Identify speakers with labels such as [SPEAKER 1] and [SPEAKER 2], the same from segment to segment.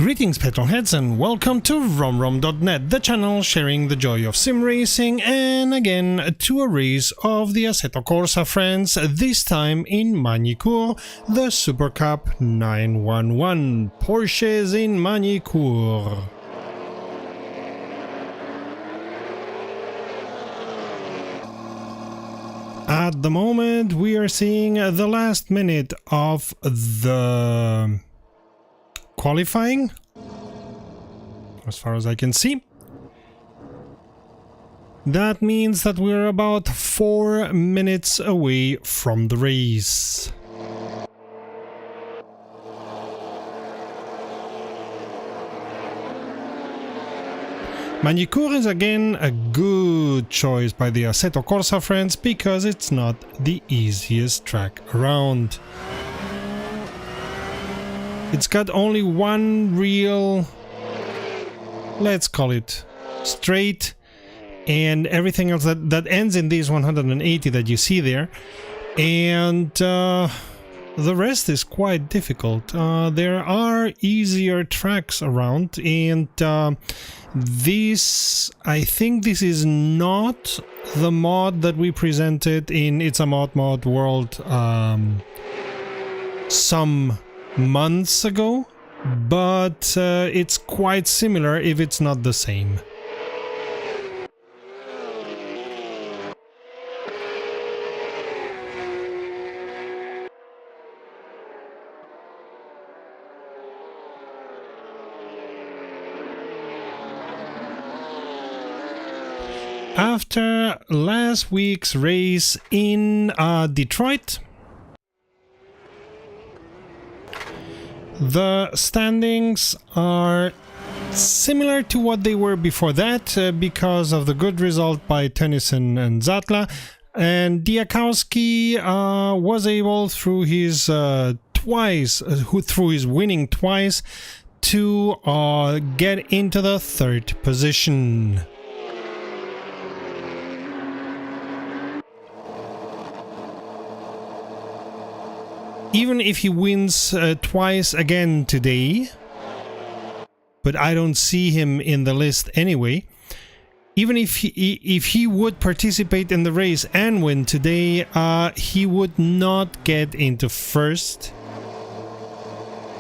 [SPEAKER 1] Greetings petrolheads and welcome to romrom.net, the channel sharing the joy of sim racing, and again to a race of the Assetto Corsa friends, this time in Magny Cours, the Supercup 911, Porsches in Magny Cours. At the moment we are seeing the last minute of the qualifying, as far as I can see. That means that we're about 4 minutes away from the race. Magny Cours is again a good choice by the Assetto Corsa friends because it's not the easiest track around. It's got only one real, let's call it straight, and everything else that ends in these 180 that you see there, and the rest is quite difficult. There are easier tracks around, and this, I think this is not the mod that we presented in It's a Mod World some months ago, but it's quite similar if it's not the same. After last week's race in Detroit, the standings are similar to what they were before that because of the good result by Tennyson and Zatla, and Diakowski was able through his winning twice to get into the third position. Even if he wins twice again today, but I don't see him in the list anyway, even if he would participate in the race and win today, he would not get into first,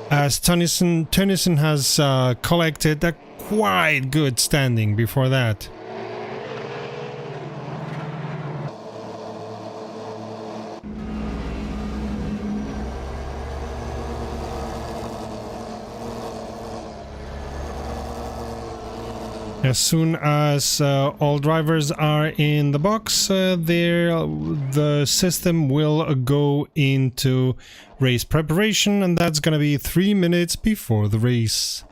[SPEAKER 1] as Tennyson has collected a quite good standing before that. As soon as all drivers are in the box, the system will go into race preparation, and that's gonna be 3 minutes before the race.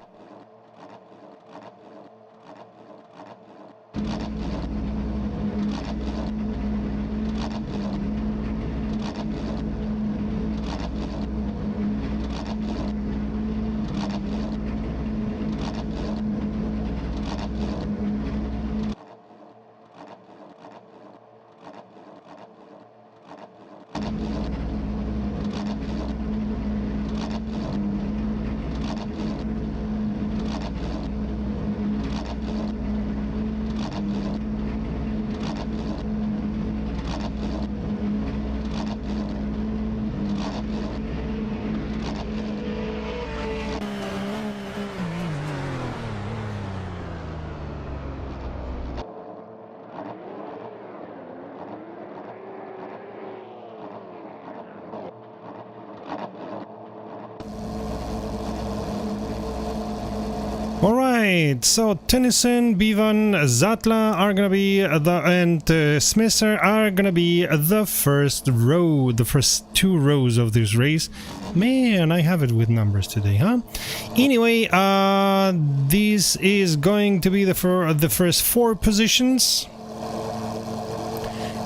[SPEAKER 1] Alright, so Tennyson, Bevan, Zatla are gonna be and Smisser are gonna be the first row, the first 2 rows of this race. Man, I have it with numbers today, huh? Anyway, this is going to be the first 4 positions.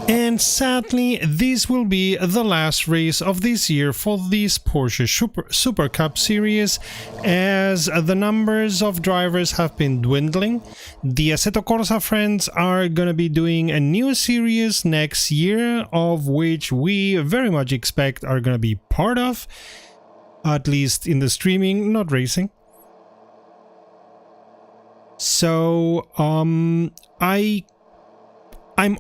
[SPEAKER 1] And sadly, this will be the last race of this year for this Porsche Supercup series, as the numbers of drivers have been dwindling. The Assetto Corsa friends are gonna be doing a new series next year, of which we very much expect are gonna be part of, at least in the streaming, not racing. So I'm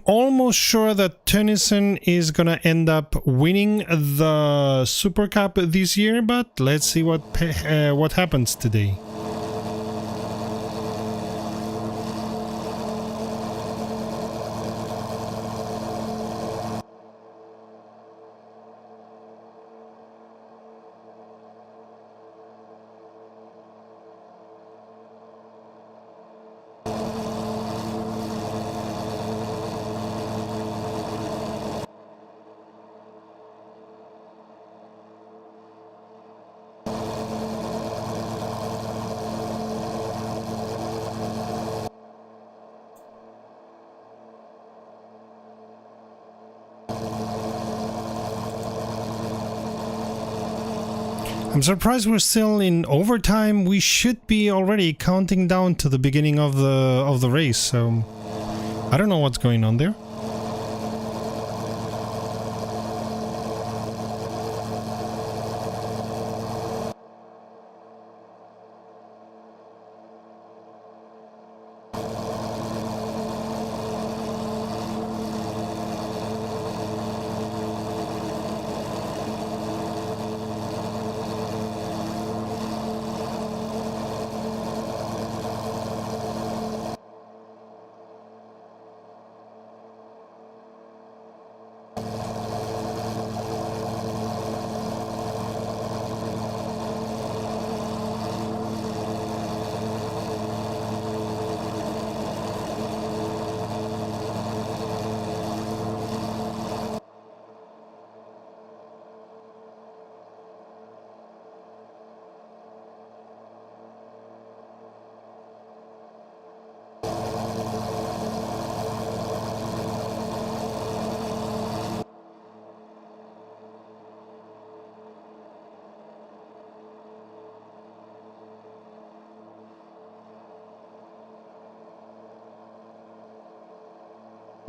[SPEAKER 1] almost sure that Tennyson is gonna end up winning the Super Cup this year, but let's see what happens today. I'm surprised we're still in overtime. We should be already counting down to the beginning of the race, so I don't know what's going on there.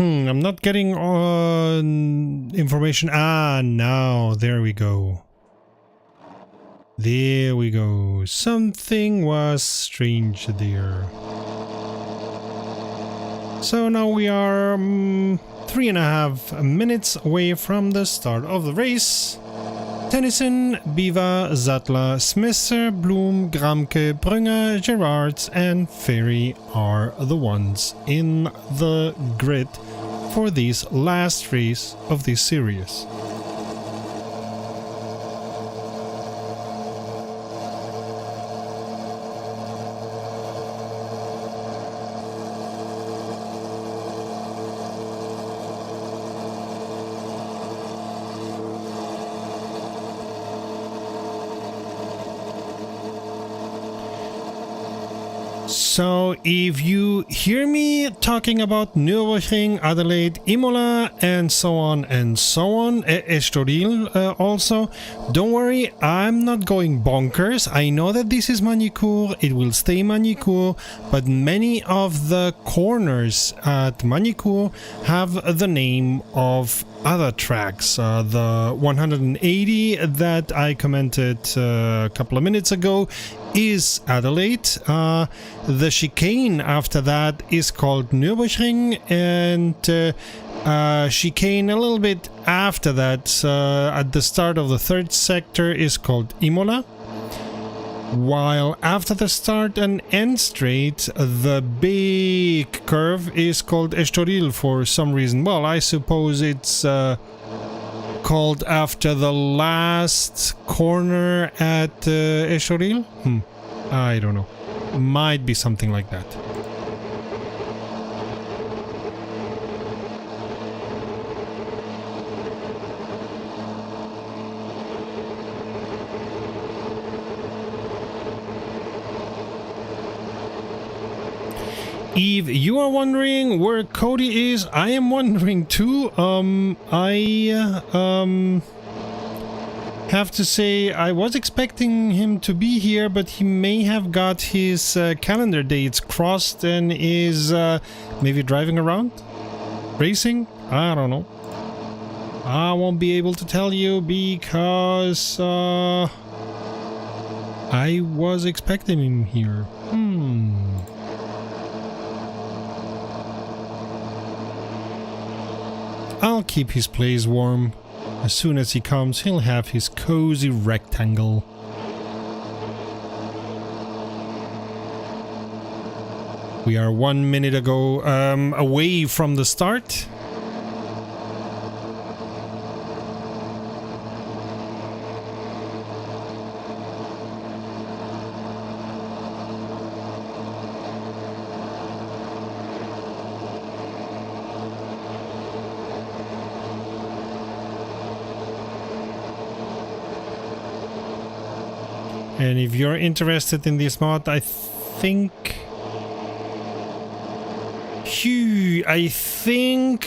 [SPEAKER 1] I'm not getting information. Ah, now, there we go. There we go. Something was strange there. So now we are 3.5 minutes away from the start of the race. Tennyson, Biva, Sattler, Smisser, Bloom, Gramke, Brünger, Gerard and Ferry are the ones in the grid for this last race of this series. So if you hear me talking about Nürburgring, Adelaide, Imola and so on, Estoril also, don't worry, I'm not going bonkers. I know that this is Magny Cours, it will stay Magny Cours, but many of the corners at Magny Cours have the name of other tracks. The 180 that I commented a couple of minutes ago is Adelaide. The chicane after that is called Nürburgring, and chicane a little bit after that at the start of the third sector is called Imola. While after the start and end straight, the big curve is called Estoril for some reason. Well, I suppose it's called after the last corner at Estoril? I don't know. Might be something like that. If you are wondering where Cody is, I am wondering too. I have to say I was expecting him to be here, but he may have got his calendar dates crossed and is maybe driving around? Racing? I don't know. I won't be able to tell you because I was expecting him here. keep his place warm. As soon as he comes, he'll have his cozy rectangle. We are 1 minute ago away from the start. And if you're interested in this mod, I think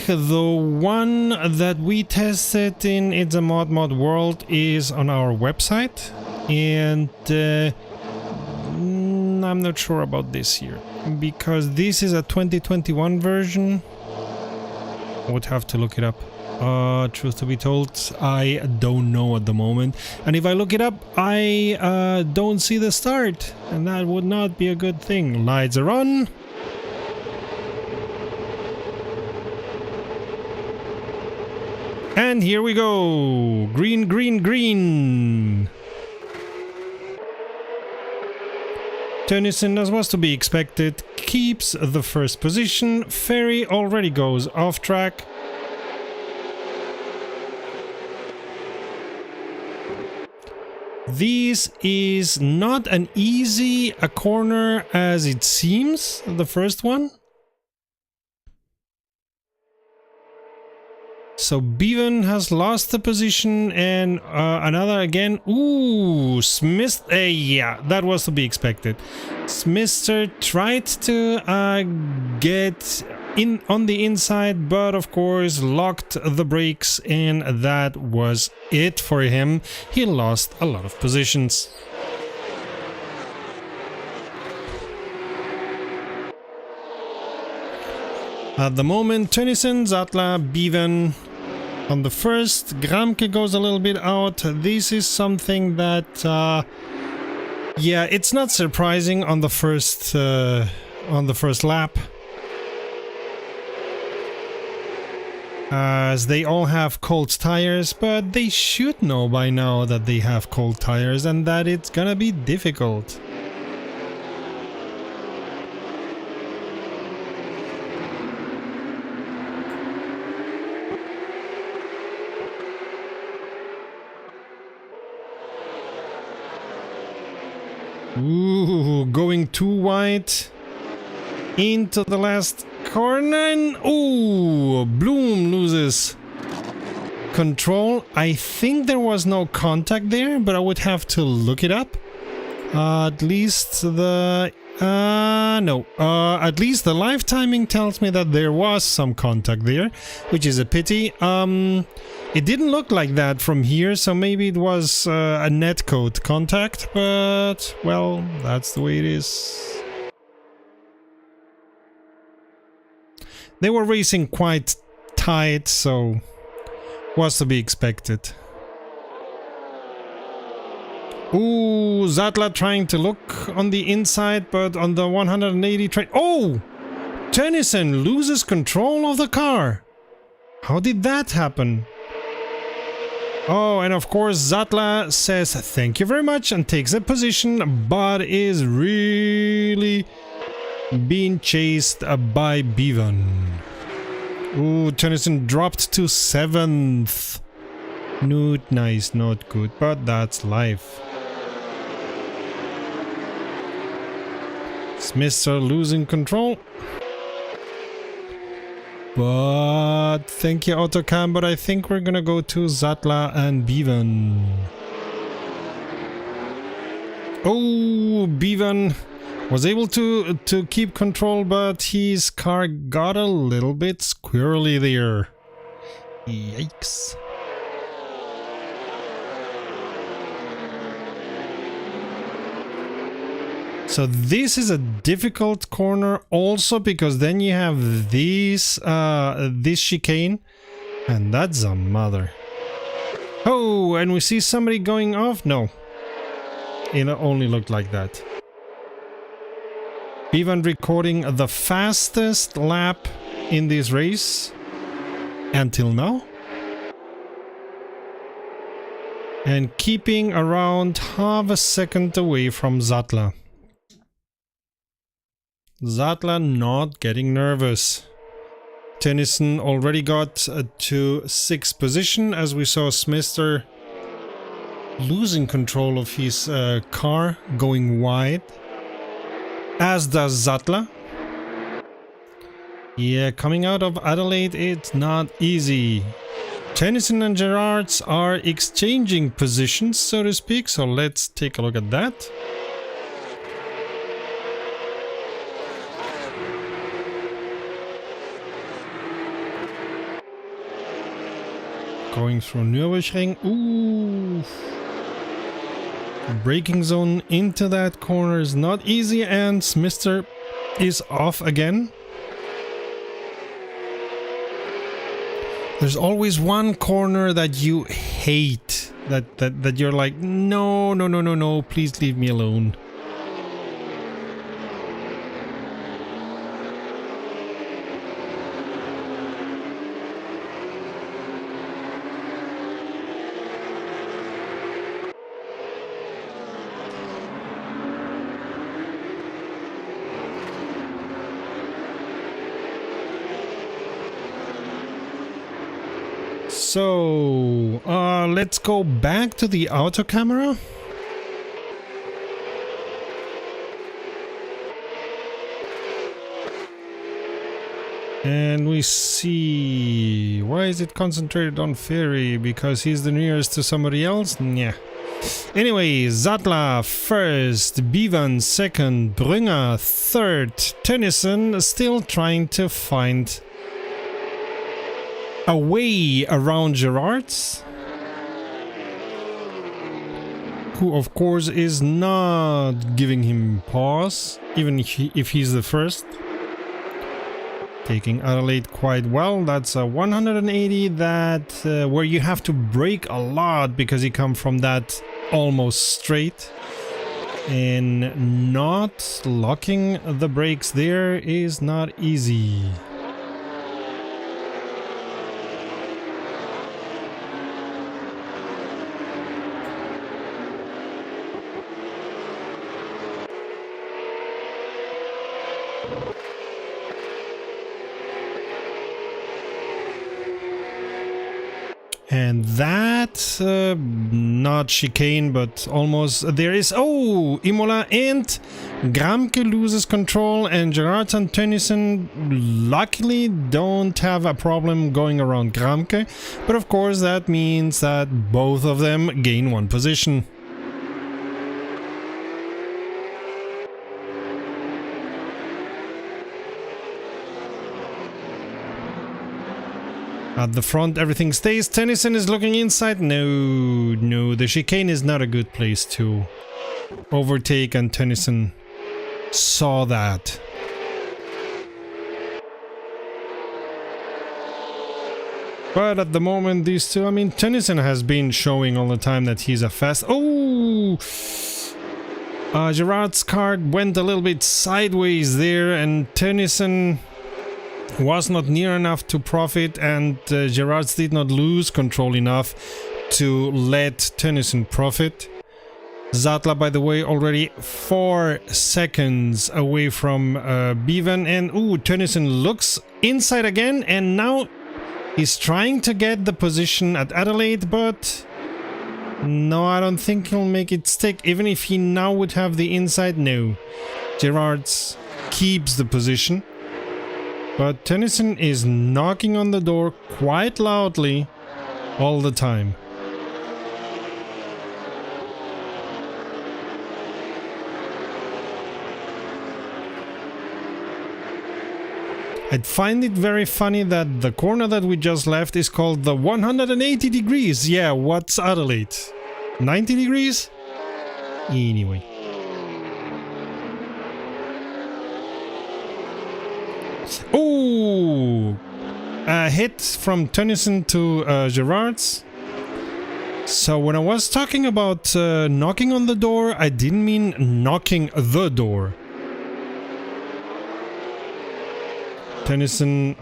[SPEAKER 1] the one that we tested in It's a Mod World is on our website, and I'm not sure about this here because this is a 2021 version. I would have to look it up. Truth to be told, I don't know at the moment, and if I look it up, I don't see the start, and that would not be a good thing. Lights are on. And here we go! Green, green, green! Tennyson, as was to be expected, keeps the first position. Ferry already goes off track. This is not an easy a corner as it seems, the first one. So Bevan has lost the position, and another again. Ooh, Smith. Yeah, that was to be expected. Smithster tried to get in on the inside, but of course locked the brakes, and that was it for him. He lost a lot of positions. At the moment, Tennyson, Zattler, Bevan on the first. Gramke goes a little bit out. This is something that, yeah, it's not surprising on the first lap, as they all have cold tires, but they should know by now that they have cold tires and that it's gonna be difficult. Ooh, going too wide into the last corner, and ooh, Bloom loses control. I think there was no contact there, but I would have to look it up. At least the at least the live timing tells me that there was some contact there, which is a pity. It didn't look like that from here, so maybe it was a netcode contact, but well, that's the way it is. They were racing quite tight, so was to be expected. Ooh, Zattler trying to look on the inside, but on the 180 train. Oh! Tennyson loses control of the car. How did that happen? Oh, and of course Zattler says thank you very much and takes a position, but is really being chased by Bevan. Ooh, Tennyson dropped to 7th. Not nice, not good, but that's life. Smiths are losing control. But thank you, Autocam, but I think we're gonna go to Zattler and Bevan. Oh, Bevan was able to keep control, but his car got a little bit squirrely there. Yikes. So this is a difficult corner also, because then you have this chicane, and that's a mother. Oh, and we see somebody going off? No. It only looked like that. Bevan recording the fastest lap in this race until now. and keeping around half a second away from Sattler. Sattler not getting nervous. Tennyson already got to 6th position, as we saw Smithster losing control of his car, going wide, as does Sattler. Yeah, coming out of Adelaide, it's not easy. Tennyson and Gerards are exchanging positions, so to speak, so let's take a look at that. Going through Nürburgring. Ooh. Braking zone into that corner is not easy, and Smithster is off again. There's always one corner that you hate, that you're like, no, please leave me alone. So, let's go back to the auto camera. And we see... Why is it concentrated on Ferry? Because he's the nearest to somebody else? Yeah. Anyway, Sattler first, Bevan second, Brünger third, Tennyson still trying to find a way around Gerards, who of course is not giving him pause, even if he's the first. Taking Adelaide quite well. That's a 180 that where you have to brake a lot because you come from that almost straight, and not locking the brakes there is not easy. And that, not chicane, but almost, there is, oh, Imola, and Gramke loses control, and Gerards and Tennyson luckily don't have a problem going around Gramke, but of course that means that both of them gain 1 position. At the front, everything stays. Tennyson is looking inside. No, the chicane is not a good place to overtake, and Tennyson saw that. But at the moment, these two, I mean, Tennyson has been showing all the time that he's a fast... Oh! Gerard's car went a little bit sideways there, and Tennyson was not near enough to profit, and Gerards did not lose control enough to let Tennyson profit. Sattler, by the way, already 4 seconds away from Bevan, and ooh, Tennyson looks inside again, and now he's trying to get the position at Adelaide, but no, I don't think he'll make it stick. Even if he now would have the inside, no. Gerards keeps the position. But Tennyson is knocking on the door quite loudly all the time. I'd find it very funny that the corner that we just left is called the 180 degrees. Yeah, what's Adelaide? 90 degrees? Anyway. Oh, a hit from Tennyson to Gerards. So when I was talking about knocking on the door, I didn't mean knocking the door. Tennyson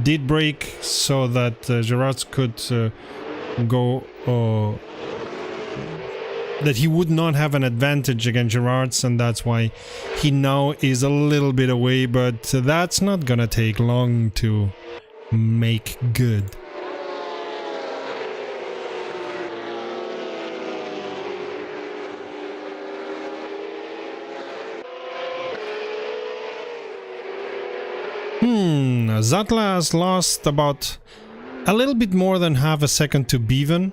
[SPEAKER 1] did brake so that Gerards could go that he would not have an advantage against Gerard's, and that's why he now is a little bit away, but that's not gonna take long to make good. Zatla has lost about a little bit more than half a second to Bevan,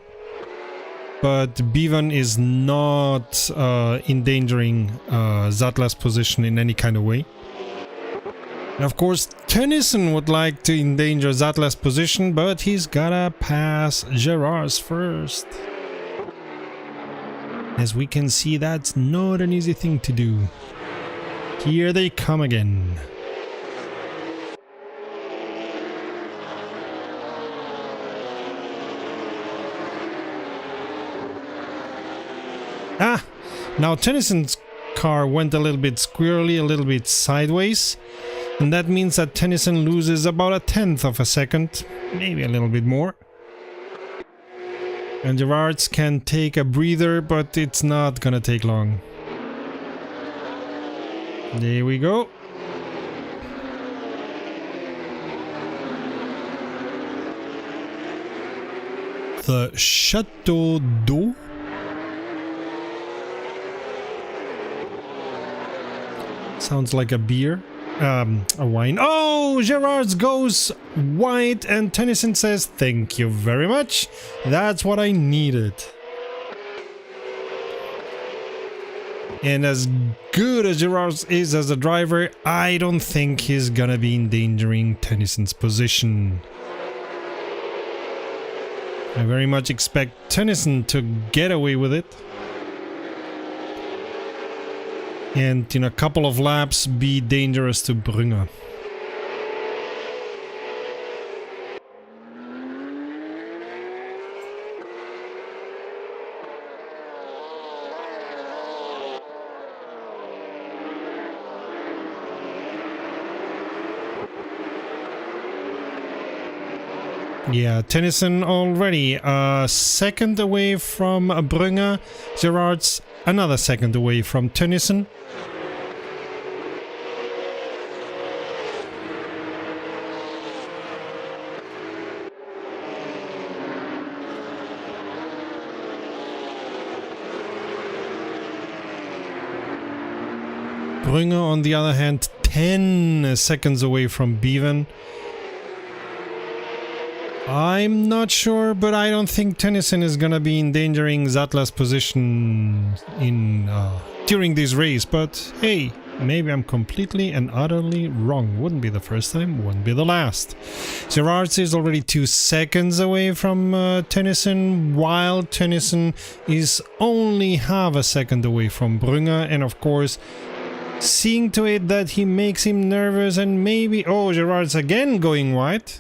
[SPEAKER 1] but Bevan is not endangering Zatla's position in any kind of way. And of course, Tennyson would like to endanger Zatla's position, but he's gotta pass Gerard's first. As we can see, that's not an easy thing to do. Here they come again. Now Tennyson's car went a little bit squirrely, a little bit sideways, and that means that Tennyson loses about 1/10 of a second, maybe a little bit more. And Gerard's can take a breather, but it's not gonna take long. There we go. The Chateau d'Eau. Sounds like a beer. A wine. Oh, Gerard's goes white and Tennyson says, "Thank you very much. That's what I needed." And as good as Gerard is as a driver, I don't think he's gonna be endangering Tennyson's position. I very much expect Tennyson to get away with it. And in a couple of laps be dangerous to Brunner. Yeah, Tennyson already a second away from Brunner. Gerard's another second away from Tennyson. Brunner, on the other hand, 10 seconds away from Bevan. I'm not sure, but I don't think Tennyson is gonna be endangering Zatla's position in during this race. But hey, maybe I'm completely and utterly wrong. Wouldn't be the first time, wouldn't be the last. Gerard is already 2 seconds away from Tennyson, while Tennyson is only half a second away from Brunner, and of course, seeing to it that he makes him nervous and maybe... Oh, Gerard's again going wide.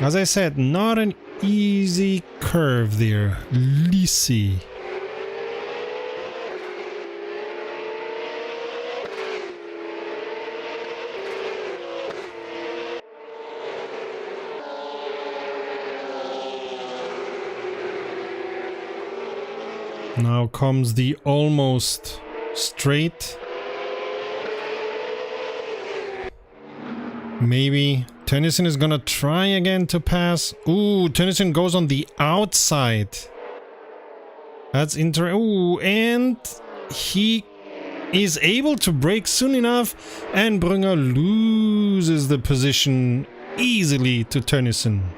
[SPEAKER 1] As I said, not an easy curve there. Lisi. Now comes the almost straight. Maybe Tennyson is gonna try again to pass. Ooh, Tennyson goes on the outside. That's interesting. Ooh, and he is able to brake soon enough, and Brunner loses the position easily to Tennyson.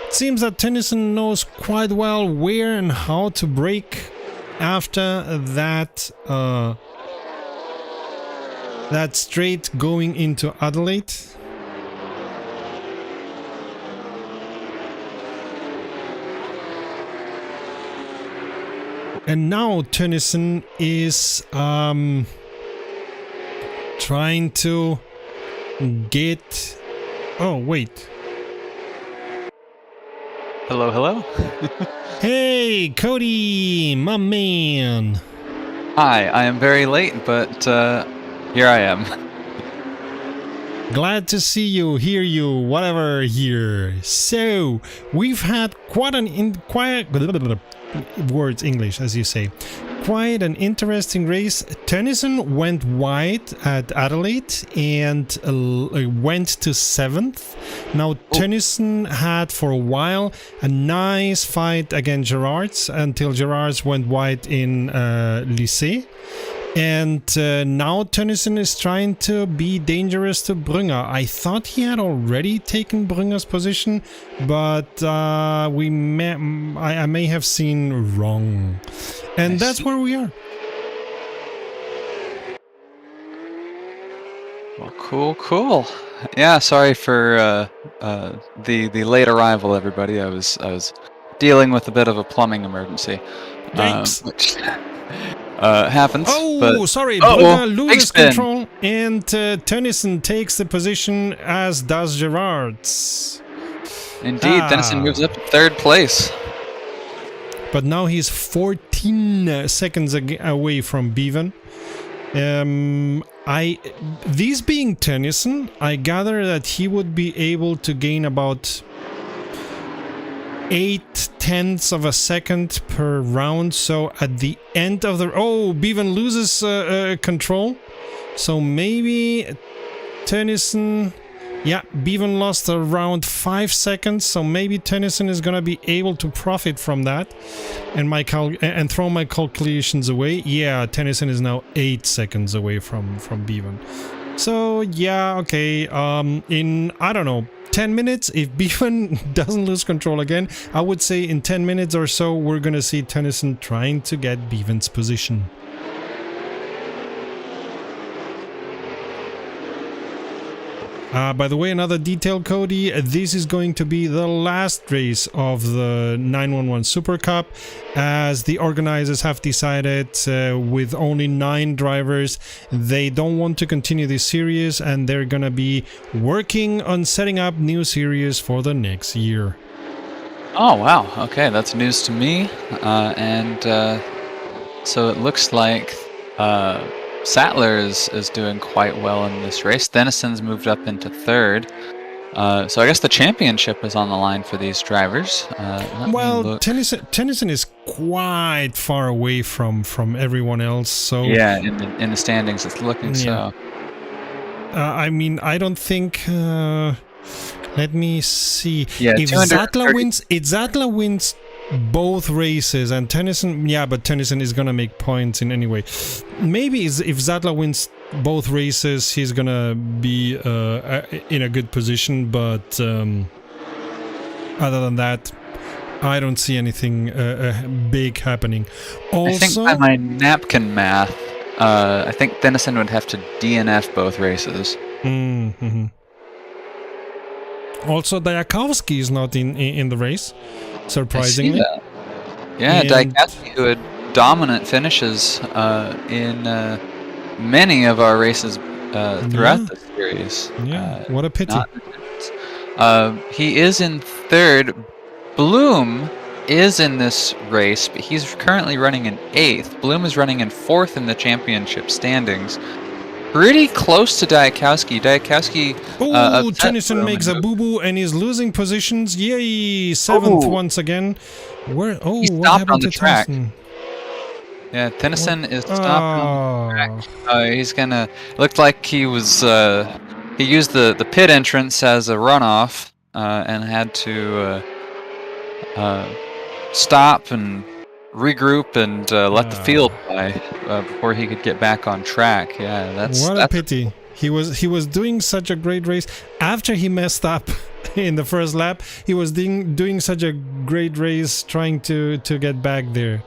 [SPEAKER 1] It seems that Tennyson knows quite well where and how to brake after that that straight going into Adelaide. And now Tennyson is trying to get... Oh, wait.
[SPEAKER 2] Hello, hello.
[SPEAKER 1] Hey, Cody, my man.
[SPEAKER 2] Hi, I am very late, but here I am.
[SPEAKER 1] Glad to see you, hear you, whatever here. So, we've had quite words English, as you say. Quite an interesting race. Tennyson went wide at Adelaide and went to 7th. Now, Tennyson had for a while a nice fight against Gerards until Gerards went wide in Lycée. And now Tennyson is trying to be dangerous to Brünger. I thought he had already taken Brünger's position, but I may have seen wrong. And that's where we are.
[SPEAKER 2] Well, cool. Yeah, sorry for the late arrival, everybody. I was dealing with a bit of a plumbing emergency. Which happens.
[SPEAKER 1] Sorry. Brünger loses control, and Tennyson takes the position, as does Gerards.
[SPEAKER 2] Indeed, Tennyson moves up to 3rd place.
[SPEAKER 1] But now he's 14 seconds away from Bevan. These being Tennyson, I gather that he would be able to gain about 0.8 of a second per round. So at the end of the... Bevan loses control. So maybe Tennyson... Yeah, Bevan lost around 5 seconds, so maybe Tennyson is gonna be able to profit from that, and throw my calculations away. Yeah, Tennyson is now 8 seconds away from Bevan. So yeah, okay. In I don't know 10 minutes, if Bevan doesn't lose control again, I would say in 10 minutes or so we're gonna see Tennyson trying to get Bevan's position. By the way, another detail, Cody, this is going to be the last race of the 911 Super Cup, as the organizers have decided with only 9 drivers, they don't want to continue this series, and they're gonna be working on setting up new series for the next year.
[SPEAKER 2] Oh, wow. Okay, that's news to me. So it looks like Sattler is doing quite well in this race. Denison's moved up into 3rd. So I guess the championship is on the line for these drivers.
[SPEAKER 1] Well, Tennyson is quite far away from everyone else. So
[SPEAKER 2] yeah, in the standings, it's looking so.
[SPEAKER 1] I mean, I don't think. Let me see.
[SPEAKER 2] Yeah,
[SPEAKER 1] if Sattler wins both races, and Tennyson, but Tennyson is gonna make points in any way. Maybe if Sattler wins both races, he's gonna be in a good position, but other than that, I don't see anything big happening. Also,
[SPEAKER 2] I think by my napkin math, I think Denison would have to DNF both races.
[SPEAKER 1] Mm-hmm. Also, Diakowski is not in the race, surprisingly.
[SPEAKER 2] I see that. Yeah, Diakowski, who had dominant finishes in many of our races throughout the series.
[SPEAKER 1] Yeah, what a pity.
[SPEAKER 2] He is in 3rd. Bloom is in this race, but he's currently running in 8th. Bloom is running in 4th in the championship standings. Pretty close to Diakowski.
[SPEAKER 1] Tennyson makes a boo-boo and is losing positions. Yay! 7th once again. Where?
[SPEAKER 2] He
[SPEAKER 1] what
[SPEAKER 2] stopped
[SPEAKER 1] happened
[SPEAKER 2] on the
[SPEAKER 1] to
[SPEAKER 2] track.
[SPEAKER 1] Tennyson?
[SPEAKER 2] Yeah, Tennyson is stopped on the track. He's gonna... Looked like he was... he used the pit entrance as a runoff and had to stop and regroup and let the field by before he could get back on track. Yeah, that's
[SPEAKER 1] a pity. He was doing such a great race. After he messed up in the first lap, he was doing such a great race, trying to get back there.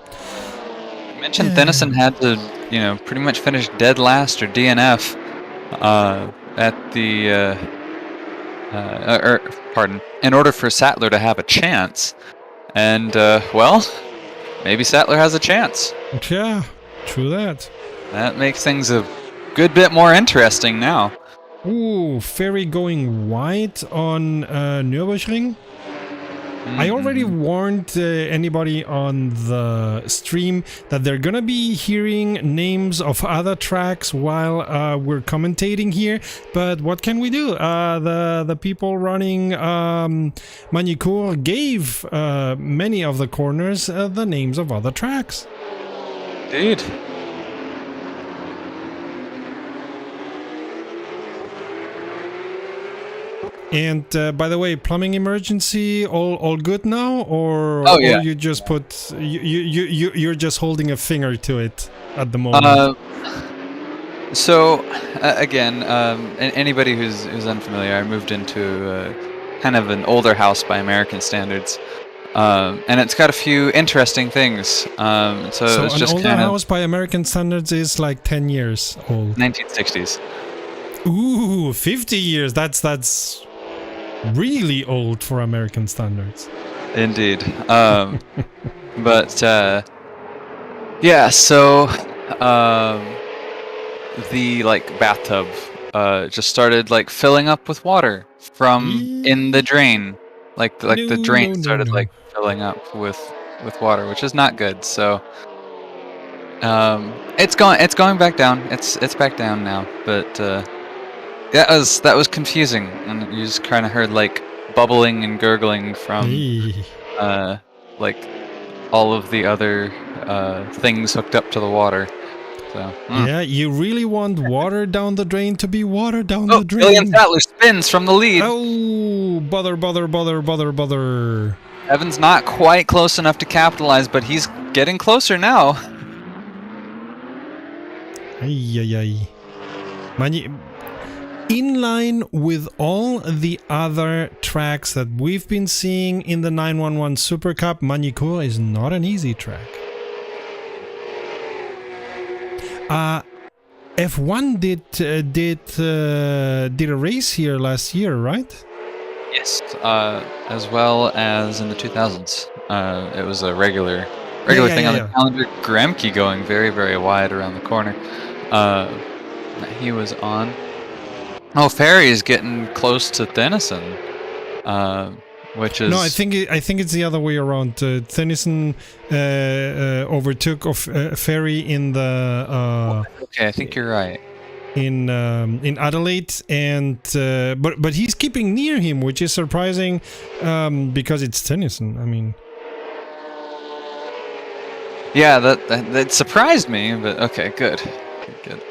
[SPEAKER 2] You mentioned Denison had to, pretty much finish dead last or DNF at the in order for Sattler to have a chance. And maybe Sattler has a chance.
[SPEAKER 1] Yeah, true that.
[SPEAKER 2] That makes things a good bit more interesting now.
[SPEAKER 1] Ooh, Ferry going wide on Nürburgring. I already warned anybody on the stream that they're gonna be hearing names of other tracks while we're commentating here, but what can we do? The people running Magny Cours gave many of the corners the names of other tracks.
[SPEAKER 2] Indeed.
[SPEAKER 1] And by the way, plumbing emergency, all good now, or
[SPEAKER 2] yeah.
[SPEAKER 1] or you just put you're just holding a finger to it at the moment?
[SPEAKER 2] So again, anybody who's unfamiliar, I moved into kind of an older house by American standards, and it's got a few interesting things. So it's
[SPEAKER 1] an
[SPEAKER 2] just
[SPEAKER 1] older
[SPEAKER 2] kind
[SPEAKER 1] house by American standards is like 10 years old.
[SPEAKER 2] 1960s.
[SPEAKER 1] Ooh, 50 years. That's really old for American standards.
[SPEAKER 2] Indeed. But yeah, so the like bathtub just started like filling up with water from in the drain. Like the drain started like filling up with water, which is not good. So it's going back down. It's back down now, but that was confusing, and you just kind of heard like bubbling and gurgling from like all of the other things hooked up to the water. So
[SPEAKER 1] yeah, you really want water down the drain to be water down the drain.
[SPEAKER 2] Cody and Serta spins from the lead.
[SPEAKER 1] Oh, bother.
[SPEAKER 2] Evan's not quite close enough to capitalize, but he's getting closer now.
[SPEAKER 1] Ay. In line with all the other tracks that we've been seeing in the 911 Supercup, Magny Cours is not an easy track. F1 did a race here last year, right?
[SPEAKER 2] Yes, as well as in the 2000s. It was a regular thing on the calendar. Gremke going very, very wide around the corner. He was on. Oh, Ferry is getting close to Tennyson, which is...
[SPEAKER 1] No, I think it's the other way around. Tennyson overtook Ferry in the...
[SPEAKER 2] okay, I think you're right.
[SPEAKER 1] In Adelaide, and but he's keeping near him, which is surprising because it's Tennyson. I mean...
[SPEAKER 2] Yeah, that surprised me, but okay, good.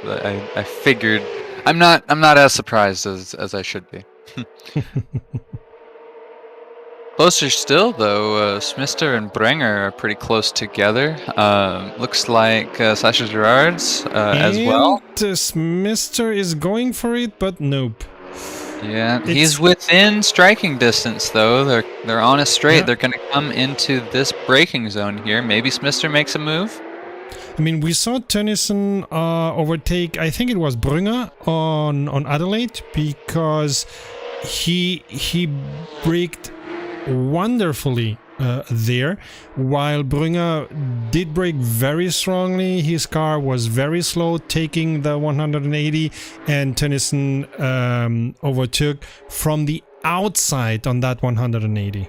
[SPEAKER 2] I figured... I'm not as surprised as I should be. Closer still, though, Smithster and Brenger are pretty close together. Looks like Sasha Gerard's as well.
[SPEAKER 1] Smithster is going for it, but nope.
[SPEAKER 2] Yeah, he's within striking distance, though. They're on a straight. Yeah. They're going to come into this braking zone here. Maybe Smithster makes a move.
[SPEAKER 1] I mean, we saw Tennyson overtake, I think it was Brenger on Adelaide, because he braked wonderfully there, while Brenger did brake very strongly. His car was very slow, taking the 180, and Tennyson overtook from the outside on that 180.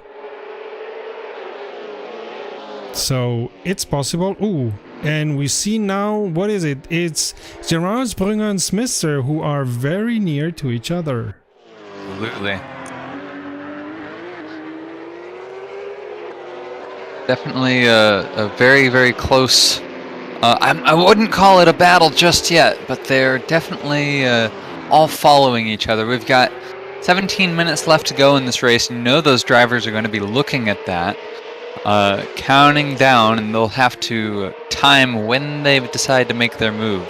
[SPEAKER 1] So it's possible. Ooh. And we see now, what is it? It's Gerard, Brenger, and Smithster who are very near to each other.
[SPEAKER 2] Absolutely. Definitely a very, very close... I wouldn't call it a battle just yet, but they're definitely all following each other. We've got 17 minutes left to go in this race. You know those drivers are going to be looking at that. Counting down, and they'll have to time when they decide to make their move.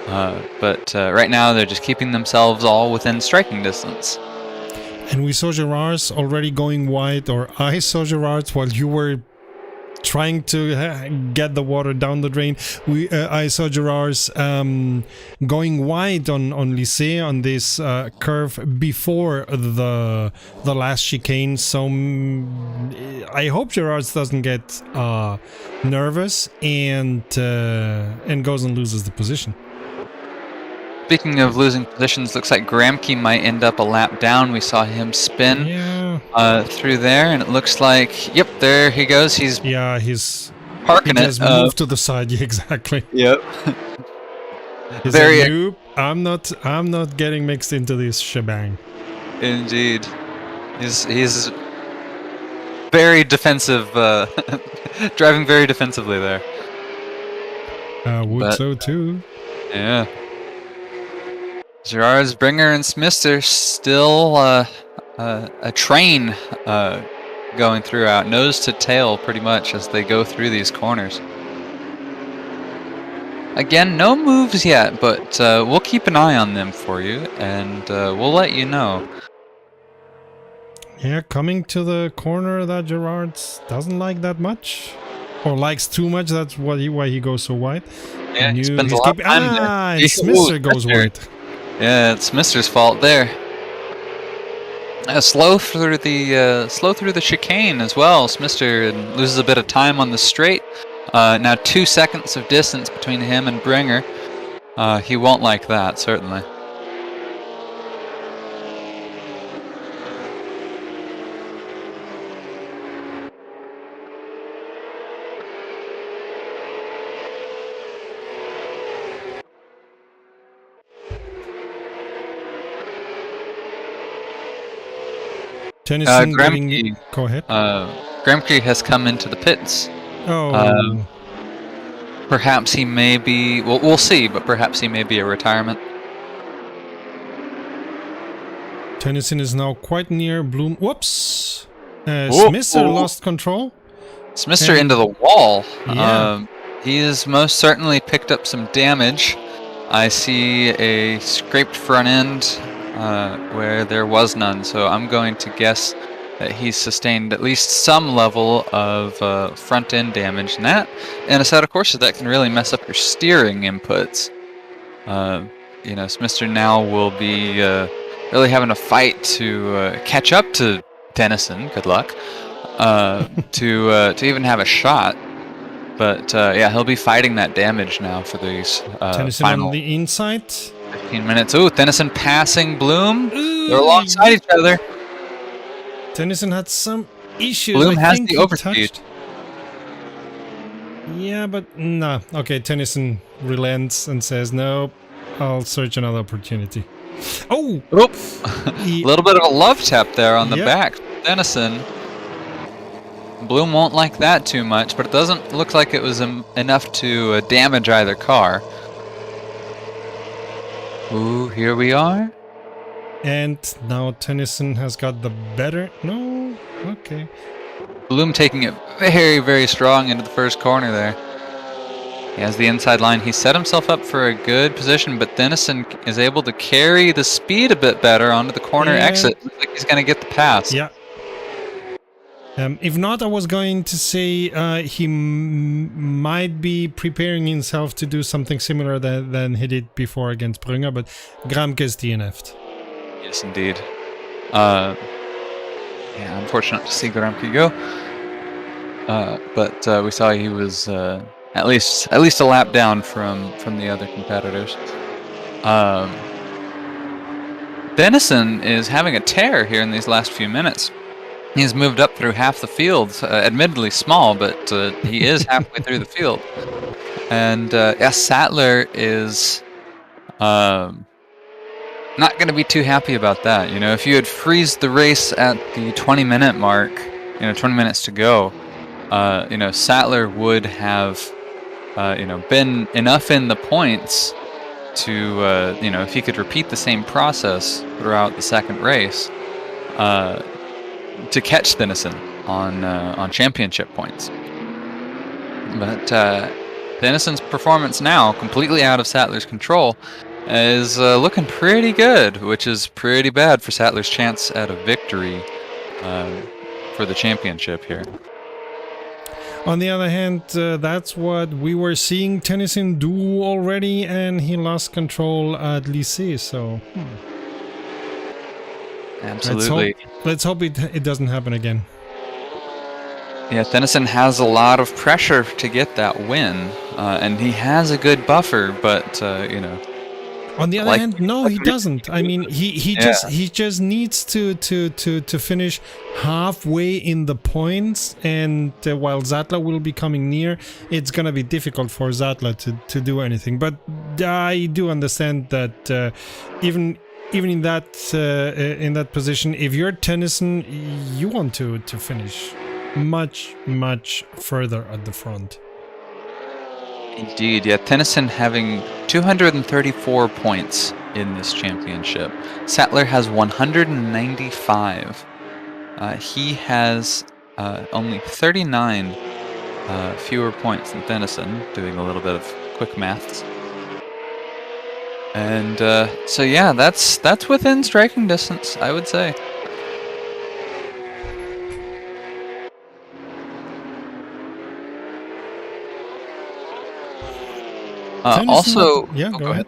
[SPEAKER 2] But right now, they're just keeping themselves all within striking distance.
[SPEAKER 1] And we saw Gerard's already going wide, or I saw Gerard's while you were trying to get the water down the drain. I saw Gerard's going wide on Lycée on this curve before the last chicane. So I hope Gerard's doesn't get nervous and goes and loses the position.
[SPEAKER 2] Speaking of losing positions, looks like Gremke might end up a lap down. We saw him spin.
[SPEAKER 1] Yeah.
[SPEAKER 2] through there, and it looks like, yep, there he goes. He's
[SPEAKER 1] he's
[SPEAKER 2] parking
[SPEAKER 1] he
[SPEAKER 2] it.
[SPEAKER 1] just moved to the side. Yeah, exactly.
[SPEAKER 2] Yep.
[SPEAKER 1] He's
[SPEAKER 2] Very
[SPEAKER 1] like, nope, I'm not getting mixed into this shebang.
[SPEAKER 2] indeed. He's very defensive, driving very defensively there.
[SPEAKER 1] Would so too.
[SPEAKER 2] Yeah. Gerard's Bringer and Smister still a train going throughout, nose to tail pretty much as they go through these corners. Again, no moves yet, but we'll keep an eye on them for you, and we'll let you know.
[SPEAKER 1] Yeah, coming to the corner that Gerard doesn't like that much, or likes too much. That's why he goes so wide.
[SPEAKER 2] Yeah, he spends a lot of time there.
[SPEAKER 1] And Smister goes wide.
[SPEAKER 2] Yeah, it's Mister's fault there. Slow through the chicane as well. Smister loses a bit of time on the straight. Now 2 seconds of distance between him and Bringer. He won't like that, certainly.
[SPEAKER 1] Tennyson
[SPEAKER 2] Go
[SPEAKER 1] ahead.
[SPEAKER 2] Gramke has come into the pits.
[SPEAKER 1] Oh.
[SPEAKER 2] Perhaps he may be. Well, we'll see, but perhaps he may be a retirement.
[SPEAKER 1] Tennyson is now quite near Bloom. Whoops! Smister lost control.
[SPEAKER 2] Smister into the wall.
[SPEAKER 1] Yeah.
[SPEAKER 2] He has most certainly picked up some damage. I see a scraped front end where there was none, so I'm going to guess that he's sustained at least some level of front end damage, and that in Assetto Corsa that can really mess up your steering inputs. Smister now will be really having a fight to catch up to Dennison. Good luck. To even have a shot. But yeah, he'll be fighting that damage now for these
[SPEAKER 1] Tennyson
[SPEAKER 2] final
[SPEAKER 1] on the inside.
[SPEAKER 2] 15 minutes. Ooh, Dennison passing Bloom.
[SPEAKER 1] Ooh.
[SPEAKER 2] They're alongside each other.
[SPEAKER 1] Tennyson had some issues.
[SPEAKER 2] Bloom
[SPEAKER 1] I
[SPEAKER 2] has
[SPEAKER 1] think
[SPEAKER 2] the
[SPEAKER 1] he
[SPEAKER 2] overspeed.
[SPEAKER 1] touched. Yeah, but no. Okay, Tennyson relents and says, "No, I'll search another opportunity." Oh!
[SPEAKER 2] Oop. A little bit of a love tap there on the back. Dennison. Bloom won't like that too much, but it doesn't look like it was enough to damage either car. Ooh, here we are.
[SPEAKER 1] And now Tennyson has got the better... No? Okay.
[SPEAKER 2] Bloom taking it very, very strong into the first corner there. He has the inside line. He set himself up for a good position, but Dennison is able to carry the speed a bit better onto the corner exit. Looks like he's going to get the pass.
[SPEAKER 1] Yeah. If not, I was going to say he might be preparing himself to do something similar than he did before against Brunner, but Gramke is DNF'd.
[SPEAKER 2] Yes, indeed. Yeah, unfortunate to see Gramke go. But we saw he was at least a lap down from the other competitors. Dennison is having a tear here in these last few minutes. He's moved up through half the field, admittedly small, but he is halfway through the field. And Sattler is not going to be too happy about that. You know, if you had freezed the race at the 20-minute mark, 20 minutes to go, Sattler would have, been enough in the points to, if he could repeat the same process throughout the second race, to catch Dennison on championship points. But Dennison's performance now, completely out of Sattler's control, is looking pretty good, which is pretty bad for Sattler's chance at a victory for the championship here.
[SPEAKER 1] On the other hand, that's what we were seeing Tennyson do already, and he lost control at Lycée, so...
[SPEAKER 2] Absolutely.
[SPEAKER 1] Let's hope it doesn't happen again.
[SPEAKER 2] Yeah, Dennison has a lot of pressure to get that win, and he has a good buffer, but,
[SPEAKER 1] On the other
[SPEAKER 2] Like,
[SPEAKER 1] hand, no, he doesn't. I mean, he
[SPEAKER 2] Yeah.
[SPEAKER 1] just needs to finish halfway in the points, and while Zatla will be coming near, it's gonna be difficult for Zatla to do anything. But I do understand that even in that position, if you're Tennyson, you want to finish much further at the front.
[SPEAKER 2] Indeed, yeah. Tennyson having 234 points in this championship. Sattler has 195. He has only 39 fewer points than Tennyson, doing a little bit of quick maths. And so yeah, that's within striking distance, I would say. Also,
[SPEAKER 1] yeah, go ahead.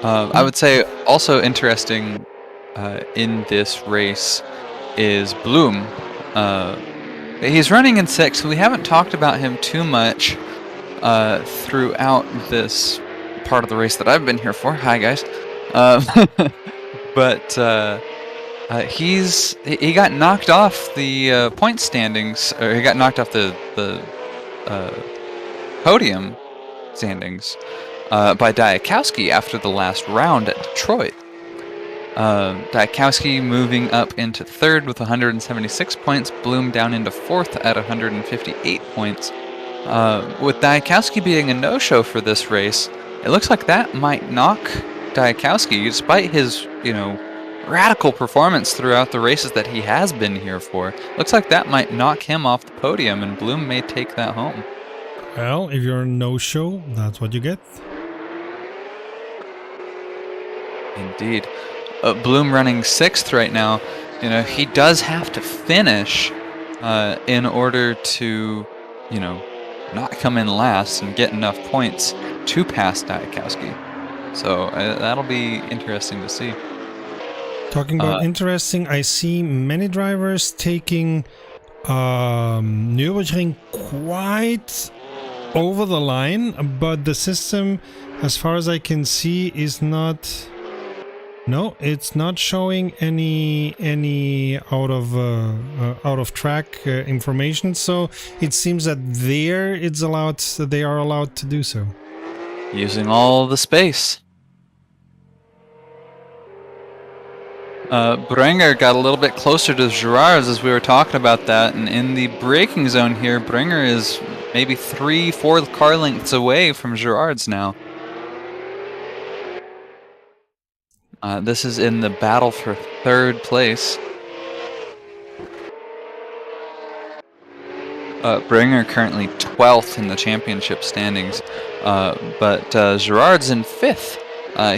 [SPEAKER 2] I would say also interesting in this race is Bloom. He's running in 6th. We haven't talked about him too much throughout this part of the race that I've been here for. Hi, guys. But he got knocked off the point standings, or he got knocked off the podium standings by Diakowski after the last round at Detroit. Diakowski moving up into 3rd with 176 points, Bloom down into 4th at 158 points. With Diakowski being a no-show for this race, it looks like that might knock Diakowski, despite his, radical performance throughout the races that he has been here for. Looks like that might knock him off the podium, and Bloom may take that home.
[SPEAKER 1] Well, if you're a no-show, that's what you get.
[SPEAKER 2] Indeed. Bloom running 6th right now. He does have to finish in order to, not come in last and get enough points to pass Diakowski. So that'll be interesting to see.
[SPEAKER 1] Talking about interesting, I see many drivers taking Nürburgring quite over the line, but the system, as far as I can see, is not. No, it's not showing any out of track information. So it seems that they are allowed to do so.
[SPEAKER 2] Using all the space. Brenger got a little bit closer to Girard's as we were talking about that, and in the braking zone here, Brenger is maybe 3-4 car lengths away from Girard's now. This is in the battle for 3rd place. Brenger currently 12th in the championship standings, but Girard's in 5th.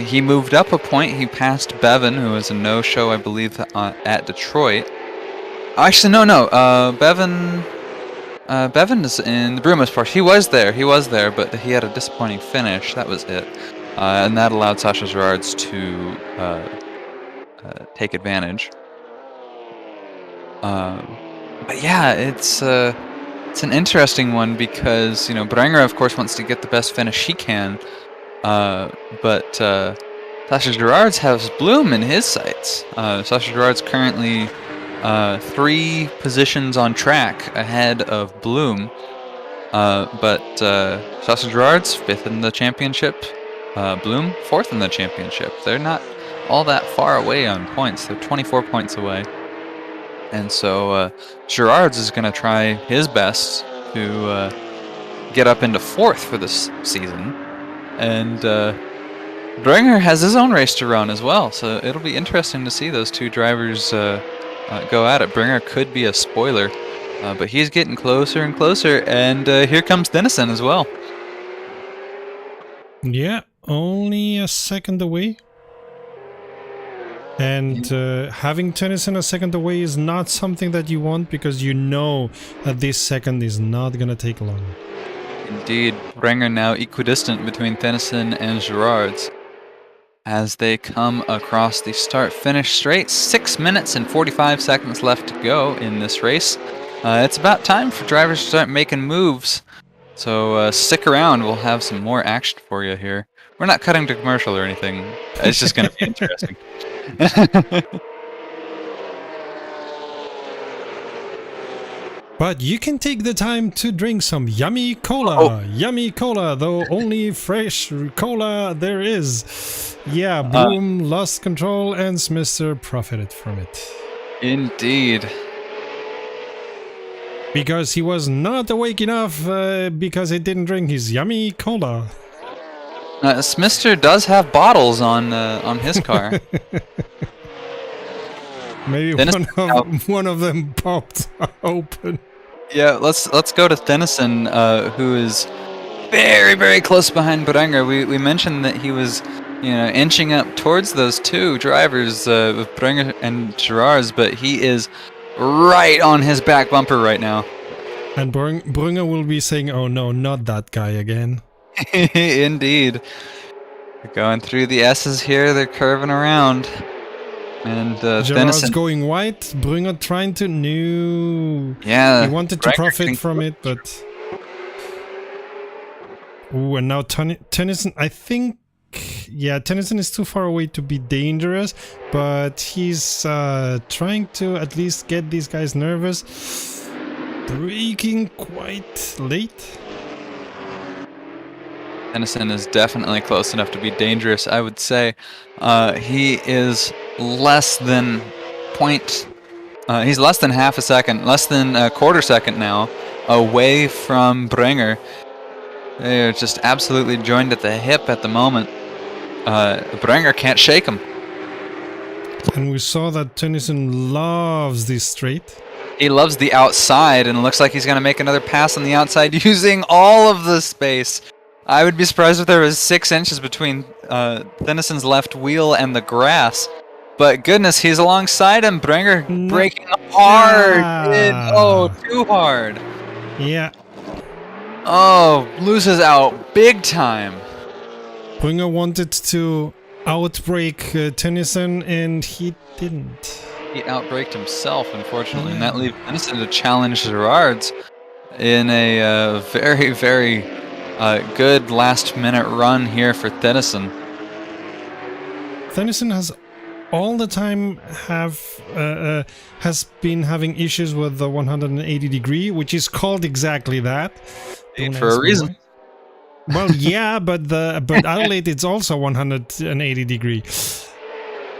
[SPEAKER 2] He moved up a point. He passed Bevan, who was a no-show, I believe, at Detroit. Actually, no. Bevan is in the Brumos Porsche. He was there, but he had a disappointing finish. That was it. And that allowed Sasha Girards to take advantage. But yeah, it's an interesting one because Brenger, of course, wants to get the best finish he can, but Sasha Girards has Bloom in his sights. Sasha Girards currently 3 positions on track ahead of Bloom, but Sasha Girards 5th in the championship. Bloom 4th in the championship. They're not all that far away on points. They're 24 points away. And so Girards is going to try his best to get up into 4th for this season. And Brenger has his own race to run as well. So it'll be interesting to see those 2 drivers go at it. Brenger could be a spoiler, but he's getting closer and closer. And here comes Dennison as well.
[SPEAKER 1] Yeah, only a second away. And having Tennyson a second away is not something that you want, because you know that this second is not going to take long.
[SPEAKER 2] Indeed, Brenger now equidistant between Tennyson and Girards as they come across the start-finish straight. 6 minutes and 45 seconds left to go in this race. It's about time for drivers to start making moves. So stick around. We'll have some more action for you here. We're not cutting to commercial or anything. It's just going to be interesting.
[SPEAKER 1] But you can take the time to drink some yummy cola. Yummy cola, though only fresh cola there is. Yeah, Bloom lost control and Smithster profited from it.
[SPEAKER 2] Indeed.
[SPEAKER 1] Because he was not awake enough because he didn't drink his yummy cola.
[SPEAKER 2] Smithster does have bottles on his car.
[SPEAKER 1] Maybe one of them popped open.
[SPEAKER 2] Yeah, let's go to Tennyson, who is very, very close behind Brenger. We mentioned that he was, inching up towards those two drivers, with Brenger and Gerards, but he is right on his back bumper right now.
[SPEAKER 1] And Brenger will be saying, "Oh no, not that guy again."
[SPEAKER 2] Indeed. They're going through the S's here. They're curving around. And
[SPEAKER 1] Gerard's
[SPEAKER 2] Tennyson
[SPEAKER 1] going white. Brunger trying to new.
[SPEAKER 2] Yeah,
[SPEAKER 1] he wanted to profit from it, but ooh, and now Tennyson. I think, yeah, Tennyson is too far away to be dangerous, but he's trying to at least get these guys nervous. Braking quite late.
[SPEAKER 2] Tennyson is definitely close enough to be dangerous, I would say. He is less than he's less than half a second, less than a quarter second now, away from Brenger. They're just absolutely joined at the hip at the moment. Brenger can't shake him.
[SPEAKER 1] And we saw that Tennyson loves this straight.
[SPEAKER 2] He loves the outside, and it looks like he's going to make another pass on the outside using all of the space. I would be surprised if there was 6 inches between Tennyson's left wheel and the grass. But goodness, he's alongside him. Brenger braking hard. Too hard.
[SPEAKER 1] Yeah.
[SPEAKER 2] Oh, loses out big time.
[SPEAKER 1] Brenger wanted to outbrake Tennyson, and he didn't.
[SPEAKER 2] He outbraked himself, unfortunately, and that leaves Tennyson to challenge Gerards in a very, very good last-minute run here for Tennyson.
[SPEAKER 1] Tennyson has all the time has been having issues with the 180 degree, which is called exactly that.
[SPEAKER 2] For a reason.
[SPEAKER 1] Well, yeah, but Adelaide it's also 180 degree.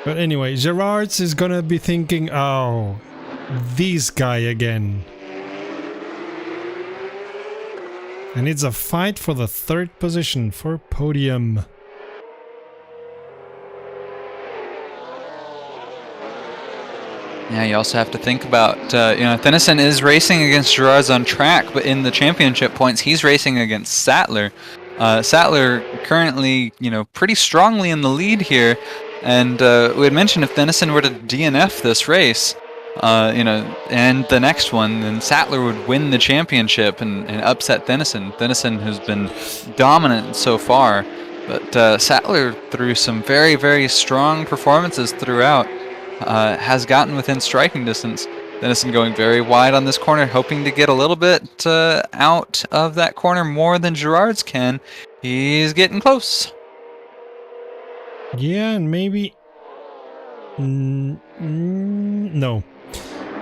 [SPEAKER 1] But anyway, Gerards is gonna be thinking, oh, this guy again. And it's a fight for the 3rd position for podium.
[SPEAKER 2] Yeah, you also have to think about, Tennyson is racing against Gerards on track, but in the championship points, he's racing against Sattler. Sattler currently, pretty strongly in the lead here. And we had mentioned if Tennyson were to DNF this race, and the next one, then Sattler would win the championship and upset Tennyson. Tennyson has been dominant so far, but Sattler, through some very, very strong performances throughout, has gotten within striking distance. Tennyson going very wide on this corner, hoping to get a little bit out of that corner more than Gerards can. He's getting close.
[SPEAKER 1] Yeah, and maybe... no.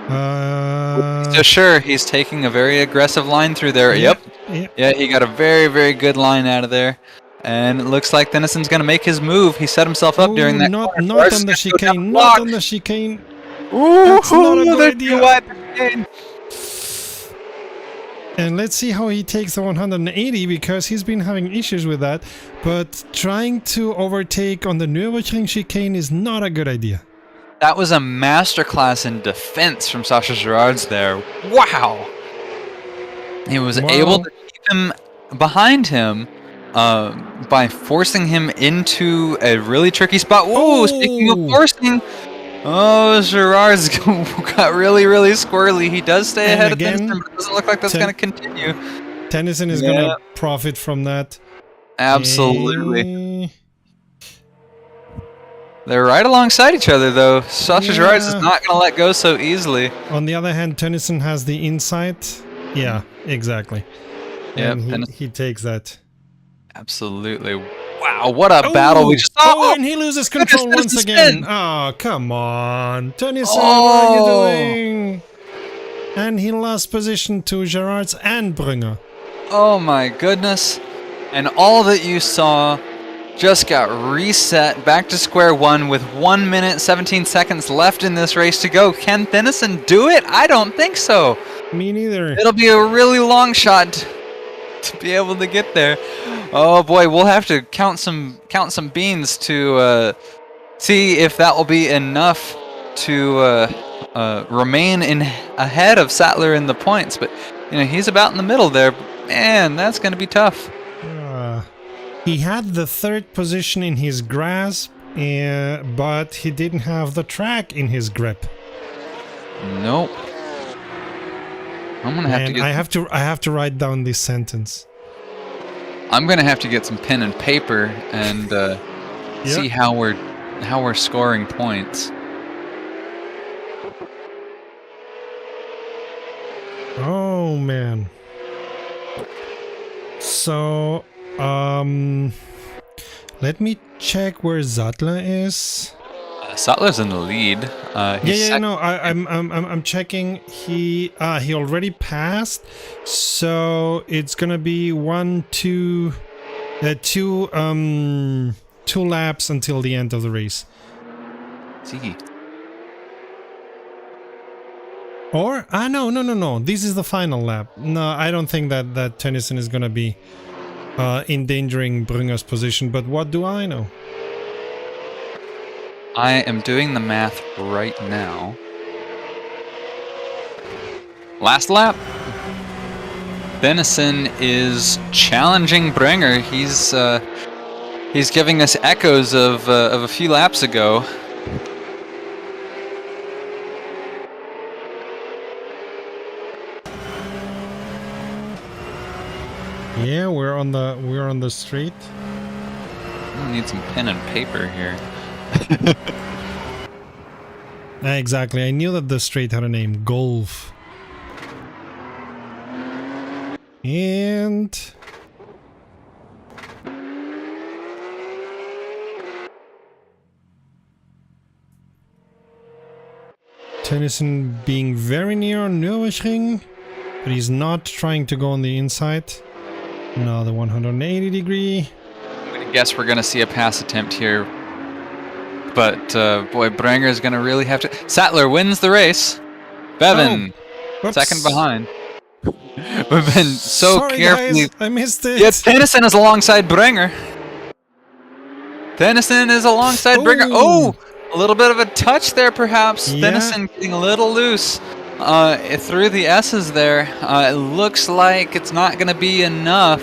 [SPEAKER 2] So sure, he's taking a very aggressive line through there. Yep. Yeah, he got a very, very good line out of there. And it looks like Tennyson's going to make his move. He set himself up during that corner.
[SPEAKER 1] Not on the chicane. Not on the chicane. That's not a good idea. And let's see how he takes the 180, because he's been having issues with that. But trying to overtake on the Nürburgring chicane is not a good idea.
[SPEAKER 2] That was a masterclass in defense from Sasha Gerards there. Wow! He was able to keep him behind him by forcing him into a really tricky spot. Whoa! Speaking of forcing, Gerards got really, really squirrely. He does stay ahead of Tennyson, but it doesn't look like that's going to continue.
[SPEAKER 1] Tennyson is going to profit from that.
[SPEAKER 2] Absolutely. They're right alongside each other, though. Sasha Gerards is not going to let go so easily.
[SPEAKER 1] On the other hand, Tennyson has the insight. Yeah, exactly.
[SPEAKER 2] Yep,
[SPEAKER 1] and he takes that.
[SPEAKER 2] absolutely. Wow, what a battle we just saw!
[SPEAKER 1] Oh, and he loses control
[SPEAKER 2] goodness,
[SPEAKER 1] once
[SPEAKER 2] Tennyson
[SPEAKER 1] again.
[SPEAKER 2] spin.
[SPEAKER 1] Oh, come on. Tennyson, what
[SPEAKER 2] Oh.
[SPEAKER 1] are you doing? And he lost position to Gerards and Brünger.
[SPEAKER 2] Oh my goodness. And all that you saw just got reset back to square one with 1 minute 17 seconds left in this race to go. Can Tennyson do it? I don't think so.
[SPEAKER 1] Me neither.
[SPEAKER 2] It'll be a really long shot to be able to get there. Oh boy, we'll have to count some beans to see if that will be enough to remain ahead of Sattler in the points. But he's about in the middle there. Man, that's going to be tough.
[SPEAKER 1] He had the third position in his grasp, but he didn't have the track in his grip.
[SPEAKER 2] Nope. I'm gonna have to get.
[SPEAKER 1] I have to write down this sentence.
[SPEAKER 2] I'm gonna have to get some pen and paper and see how we're scoring points.
[SPEAKER 1] Oh man. So, let me check where Sattler is.
[SPEAKER 2] Sattler's in the lead.
[SPEAKER 1] I'm checking. He already passed, so it's gonna be 2 laps until the end of the race.
[SPEAKER 2] See.
[SPEAKER 1] Or no. This is the final lap. No, I don't think that Tennyson is gonna be endangering Brünger's position. But what do I know?
[SPEAKER 2] I am doing the math right now. Last lap. Tennyson is challenging Brünger. He's giving us echoes of a few laps ago.
[SPEAKER 1] Yeah, we're on the street.
[SPEAKER 2] I need some pen and paper here.
[SPEAKER 1] Exactly. I knew that the street had a name, Golf. And Tennyson being very near on Nürburgring, but he's not trying to go on the inside. Now the 180 degree.
[SPEAKER 2] I'm gonna guess we're gonna see a pass attempt here. But boy, Brünger is gonna really have to. Sattler wins the race. Bevan, second behind. We've been so
[SPEAKER 1] Sorry,
[SPEAKER 2] carefully.
[SPEAKER 1] guys, I missed it.
[SPEAKER 2] Yes, Tennyson is alongside Brünger. Tennyson is alongside Brünger. Oh, a little bit of a touch there, perhaps.
[SPEAKER 1] Yeah.
[SPEAKER 2] Tennyson getting a little loose through the S's there. It looks like it's not going to be enough.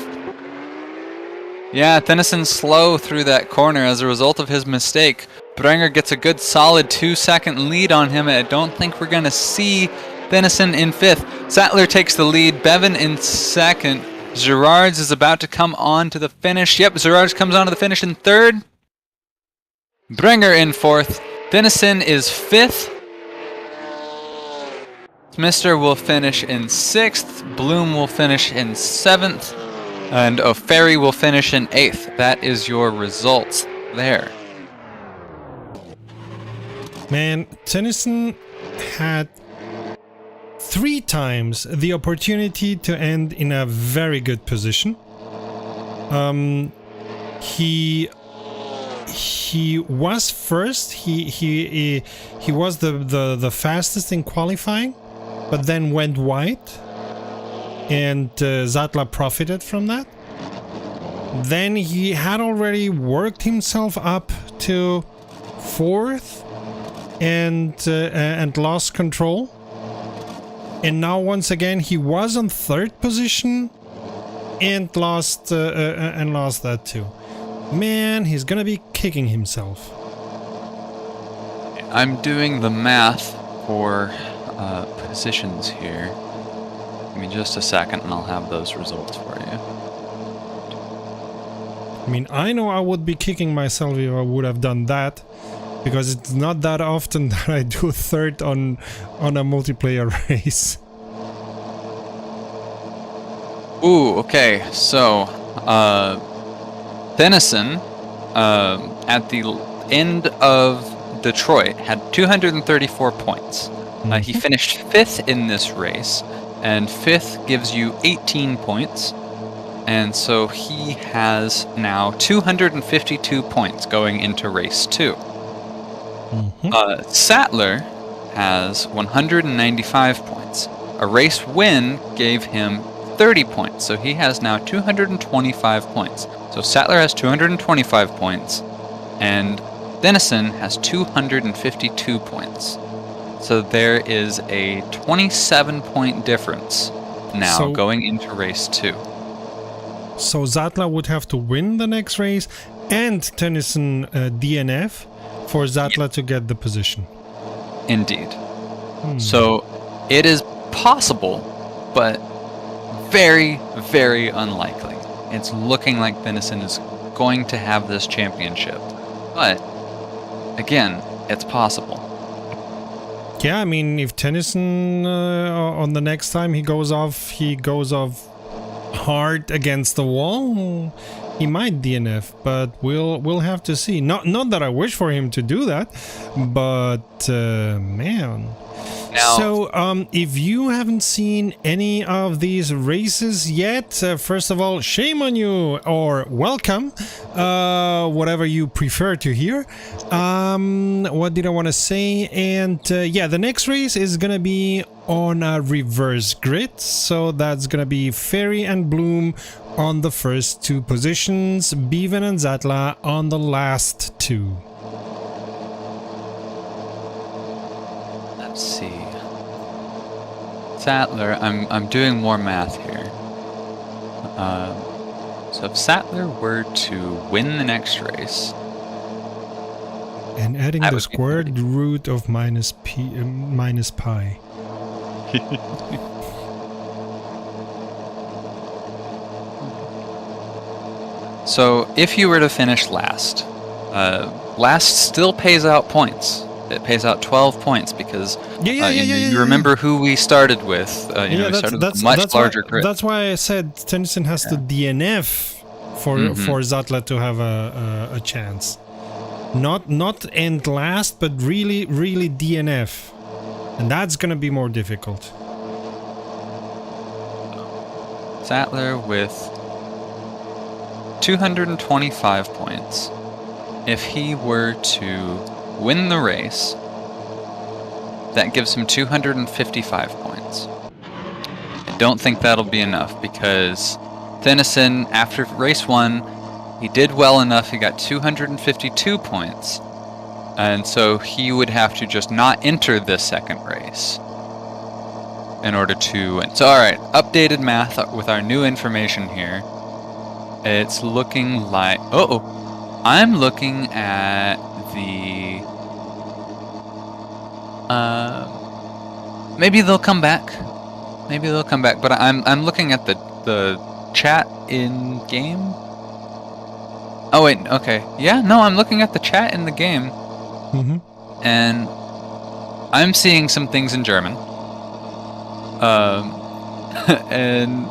[SPEAKER 2] Yeah, Tennyson's slow through that corner as a result of his mistake. Brünger gets a good solid 2-second lead on him. I don't think we're going to see Tennyson in fifth. Sattler takes the lead. Bevan in second. Gerards is about to come on to the finish. Yep, Gerards comes on to the finish in third. Brünger in fourth. Tennyson is fifth. Mister will finish in sixth. Bloom will finish in seventh. And O'Ferry will finish in eighth. That is your results there.
[SPEAKER 1] Man, Tennyson had 3 times the opportunity to end in a very good position. He was first. He was the fastest in qualifying, but then went wide, and Sattler profited from that. Then he had already worked himself up to fourth, and lost control. And now once again he was on third position and lost that too. Man, he's gonna be kicking himself.
[SPEAKER 2] I'm doing the math for positions here. Give me just a second and I'll have those results for you.
[SPEAKER 1] I mean, I know I would be kicking myself if I would have done that, because it's not that often that I do third on a multiplayer race.
[SPEAKER 2] Ooh, okay. So, Tennyson, at the end of Detroit, had 234 points. He finished 5th in this race, and 5th gives you 18 points. And so he has now 252 points going into race 2. Sattler has 195 points. A race win gave him 30 points, so he has now 225 points. So Sattler has 225 points, and Dennison has 252 points. So there is a 27-point difference now going into race 2.
[SPEAKER 1] So Zattler would have to win the next race and Tennyson DNF for Zattler to get the position.
[SPEAKER 2] Indeed. So it is possible, but very, very unlikely. It's looking like Tennyson is going to have this championship. But, again, it's possible.
[SPEAKER 1] Yeah, I mean, if Tennyson on the next time he goes off hard against the wall, he might DNF, but we'll have to see. Not that I wish for him to do that, but man.
[SPEAKER 2] Now,
[SPEAKER 1] So, if you haven't seen any of these races yet, first of all, shame on you, or welcome, whatever you prefer to hear. What did I want to say? And yeah, the next race is gonna be on a reverse grid, so that's gonna be Ferry and Bloom on the first 2 positions, Bevan and Zattler on the last 2.
[SPEAKER 2] let's see. Sattler, I'm doing more math here. So if Sattler were to win the next race,
[SPEAKER 1] And adding
[SPEAKER 2] that
[SPEAKER 1] the
[SPEAKER 2] would be
[SPEAKER 1] squared root of minus pi.
[SPEAKER 2] So if you were to finish last, last still pays out points. It pays out 12 points because you remember who we started with. We started with a much larger grid.
[SPEAKER 1] That's why I said Tennyson has to DNF for Zattler to have a chance. Not end last, but really DNF, and that's gonna be more difficult.
[SPEAKER 2] Sattler with 225 points. If he were to win the race, that gives him 255 points. I don't think that'll be enough because Tennyson, after race 1, he did well enough. He got 252 points. And so he would have to just not enter this second race in order to win. So, alright, updated math with our new information here. It's looking like... I'm looking at the... maybe they'll come back. But I'm looking at the chat in game. Oh wait, okay. Yeah, no, I'm looking at the chat in the game. And I'm seeing some things in German. And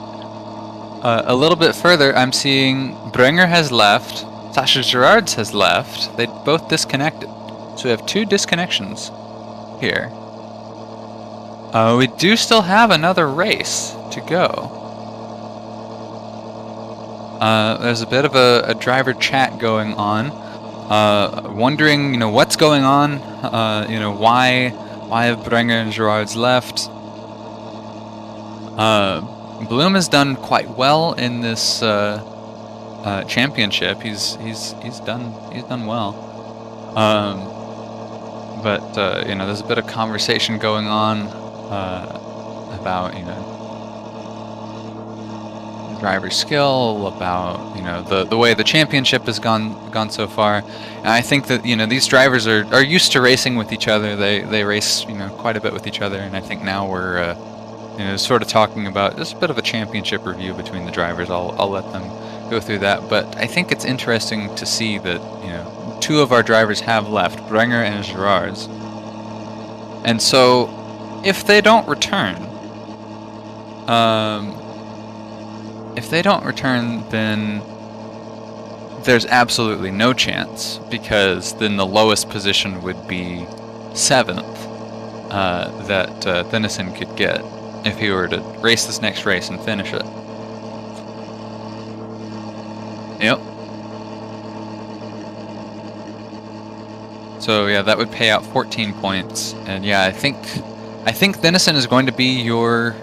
[SPEAKER 2] a little bit further, I'm seeing Brenger has left, Sasha Gerards has left. They both disconnected. So we have 2 disconnections here. We do still have another race to go. There's a bit of a driver chat going on, wondering, what's going on, why have Brenger and Gerards left. Bloom has done quite well in this championship. He's done well. But there's a bit of conversation going on about driver skill, about the way the championship has gone so far. And I think that these drivers are used to racing with each other. They race quite a bit with each other, and I think now we're sort of talking about just a bit of a championship review between the drivers. I'll let them go through that, but I think it's interesting to see that 2 of our drivers have left, Brenger and Gerards, and so if they don't return, If they don't return, then there's absolutely no chance, because then the lowest position would be 7th that Denison could get if he were to race this next race and finish it. Yep. So yeah, that would pay out 14 points, and yeah, I think Denison is going to be your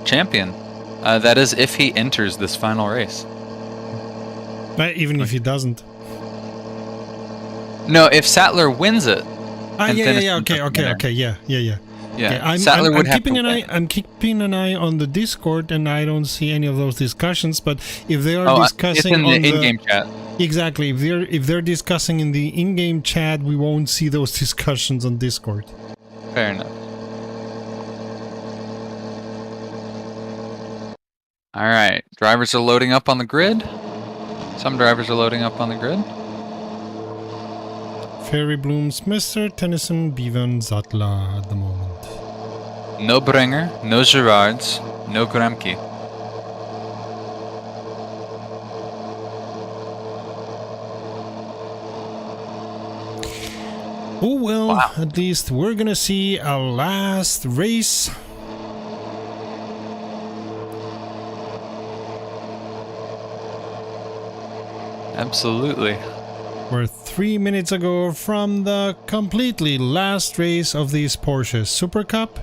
[SPEAKER 2] champion. That is, if he enters this final race.
[SPEAKER 1] Even if he doesn't.
[SPEAKER 2] No, if Sattler wins it.
[SPEAKER 1] Okay, yeah. Okay,
[SPEAKER 2] Sattler would have
[SPEAKER 1] keeping I'm keeping an eye on the Discord, and I don't see any of those discussions. But if they are discussing
[SPEAKER 2] it's in the in-game chat.
[SPEAKER 1] Exactly, if they're discussing in the in-game chat, we won't see those discussions on Discord.
[SPEAKER 2] Fair enough. All right, drivers are loading up on the grid. Some drivers are loading up on the grid.
[SPEAKER 1] Fairy Blooms, Mr. Tennyson, Bevan, Zatla at the moment.
[SPEAKER 2] No Bringer, no Gerards, no Gremke.
[SPEAKER 1] Oh well,
[SPEAKER 2] wow.
[SPEAKER 1] At least we're gonna see a last race.
[SPEAKER 2] Absolutely.
[SPEAKER 1] We're 3 minutes ago from the completely last race of this Porsche Supercup.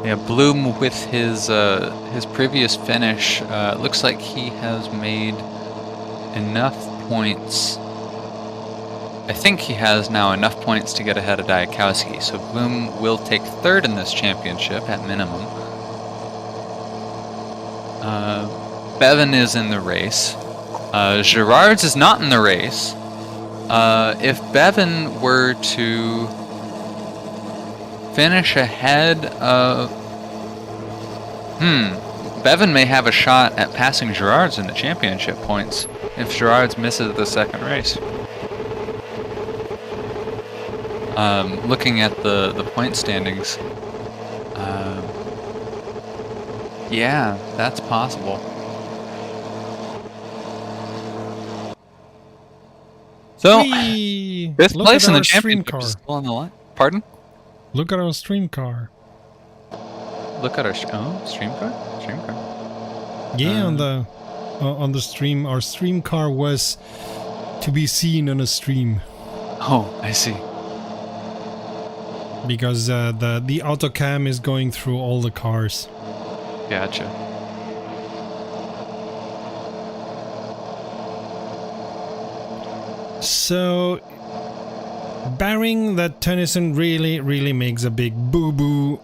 [SPEAKER 2] Yeah, Bloom with his previous finish, looks like he has made enough points. I think he has now enough points to get ahead of Diakowski, so Bloom will take 3rd in this championship at minimum. Bevan is in the race. Gerards is not in the race. If Bevan were to finish ahead of... Bevan may have a shot at passing Gerards in the championship points if Gerards misses the 2nd race. Looking at the point standings, yeah, that's possible. So, 5th place in the championship is still on the line. Pardon?
[SPEAKER 1] Look at our stream car.
[SPEAKER 2] Look at our stream car? Stream car?
[SPEAKER 1] Yeah, on the stream, our stream car was to be seen on a stream.
[SPEAKER 2] Oh, I see.
[SPEAKER 1] Because the autocam is going through all the cars.
[SPEAKER 2] Gotcha.
[SPEAKER 1] So, barring that Tennyson really makes a big boo-boo,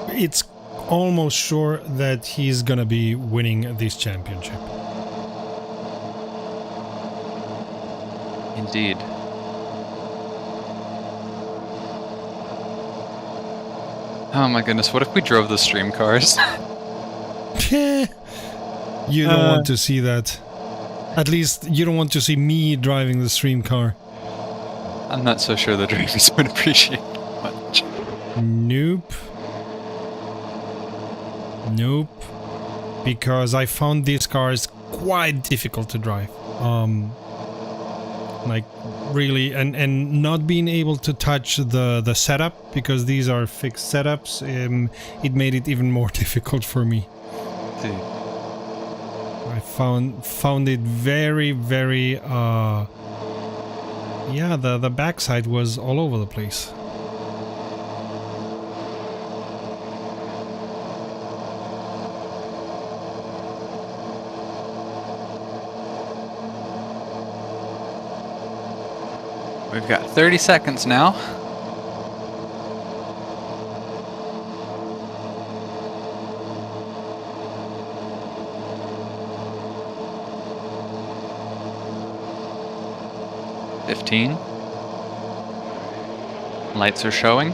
[SPEAKER 1] it's almost sure that he's gonna be winning this championship.
[SPEAKER 2] Indeed. Oh my goodness, what if we drove the stream cars?
[SPEAKER 1] You don't want to see that. At least you don't want to see me driving the stream car.
[SPEAKER 2] I'm not so sure the drivers would appreciate it much.
[SPEAKER 1] Nope. Because I found these cars quite difficult to drive. Like really, and not being able to touch the setup, because these are fixed setups, it made it even more difficult for me.
[SPEAKER 2] Dude.
[SPEAKER 1] I found it very yeah, the backside was all over the place.
[SPEAKER 2] We've got 30 seconds now. Lights are showing.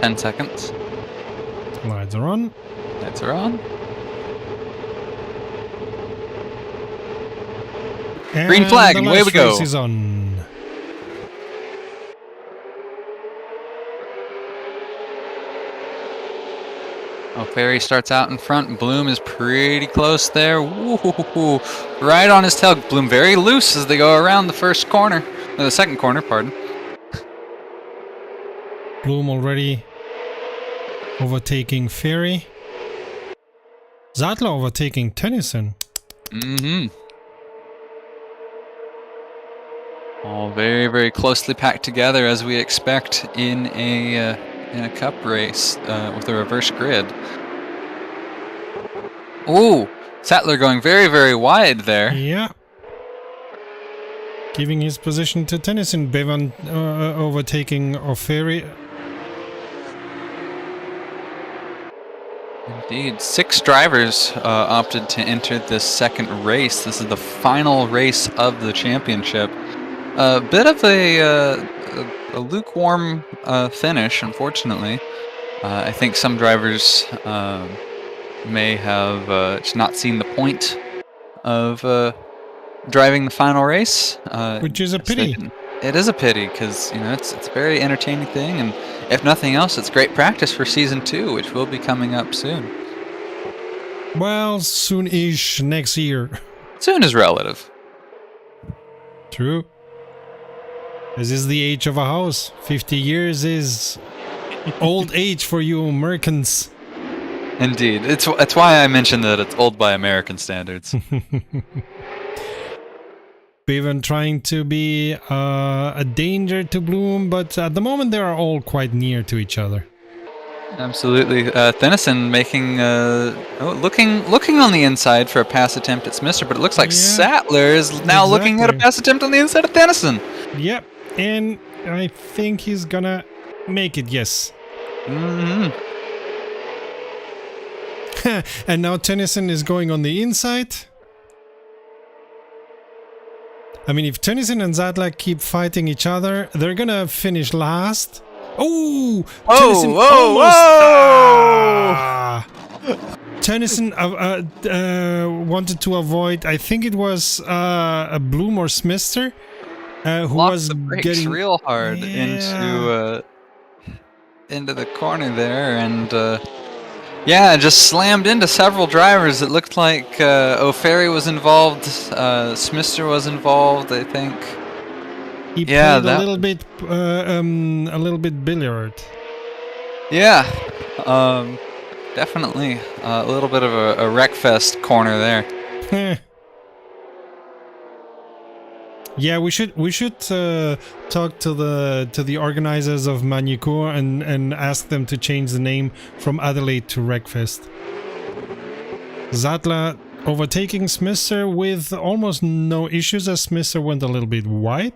[SPEAKER 2] 10 seconds.
[SPEAKER 1] Lights are on.
[SPEAKER 2] Lights are on.
[SPEAKER 1] And
[SPEAKER 2] green flag,
[SPEAKER 1] the
[SPEAKER 2] away we go.
[SPEAKER 1] race is on.
[SPEAKER 2] Ferry starts out in front. Bloom is pretty close there. Woo-hoo-hoo-hoo. Right on his tail. Bloom very loose as they go around the first corner. The second corner, pardon.
[SPEAKER 1] Bloom already overtaking Ferry. Sattler overtaking Tennyson.
[SPEAKER 2] Mm-hmm. All very, very closely packed together as we expect in a cup race with a reverse grid. Ooh, Sattler going very, very wide there.
[SPEAKER 1] Yeah. Giving his position to Tennyson. Bevan overtaking Ferry.
[SPEAKER 2] Indeed. 6 drivers opted to enter this second race. This is the final race of the championship. A bit of a lukewarm finish, unfortunately. I think some drivers may have just not seen the point of driving the final race.
[SPEAKER 1] Which is a pity.
[SPEAKER 2] It is a pity because it's a very entertaining thing, and if nothing else, it's great practice for season 2, which will be coming up soon.
[SPEAKER 1] Well, soon-ish next year.
[SPEAKER 2] Soon is relative.
[SPEAKER 1] True. This is the age of a house. 50 years is old age for you Americans.
[SPEAKER 2] Indeed. It's why I mentioned that it's old by American standards.
[SPEAKER 1] Bevan trying to be a danger to Bloom, but at the moment they are all quite near to each other.
[SPEAKER 2] Absolutely. Tennyson making looking on the inside for a pass attempt at Smisser, but it looks like Sattler is now looking at a pass attempt on the inside of Tennyson.
[SPEAKER 1] Yep, and I think he's gonna make it, yes.
[SPEAKER 2] Mm-hmm.
[SPEAKER 1] And now Tennyson is going on the inside. I mean, if Tennyson and Sattler keep fighting each other, they're gonna finish last. Oh! Tennyson almost! Tennyson wanted to avoid, I think it was a Bloom or Smister, who was
[SPEAKER 2] the brakes
[SPEAKER 1] getting
[SPEAKER 2] real hard into the corner there, and just slammed into several drivers. It looked like O'Ferry was involved, Smister was involved, I think.
[SPEAKER 1] He played a little bit billiard.
[SPEAKER 2] Yeah, definitely a little bit of a wreckfest corner there.
[SPEAKER 1] Yeah, we should talk to the organizers of Magny Cours and ask them to change the name from Adelaide to Wreckfest. Sattler overtaking Smisser with almost no issues as Smisser went a little bit wide.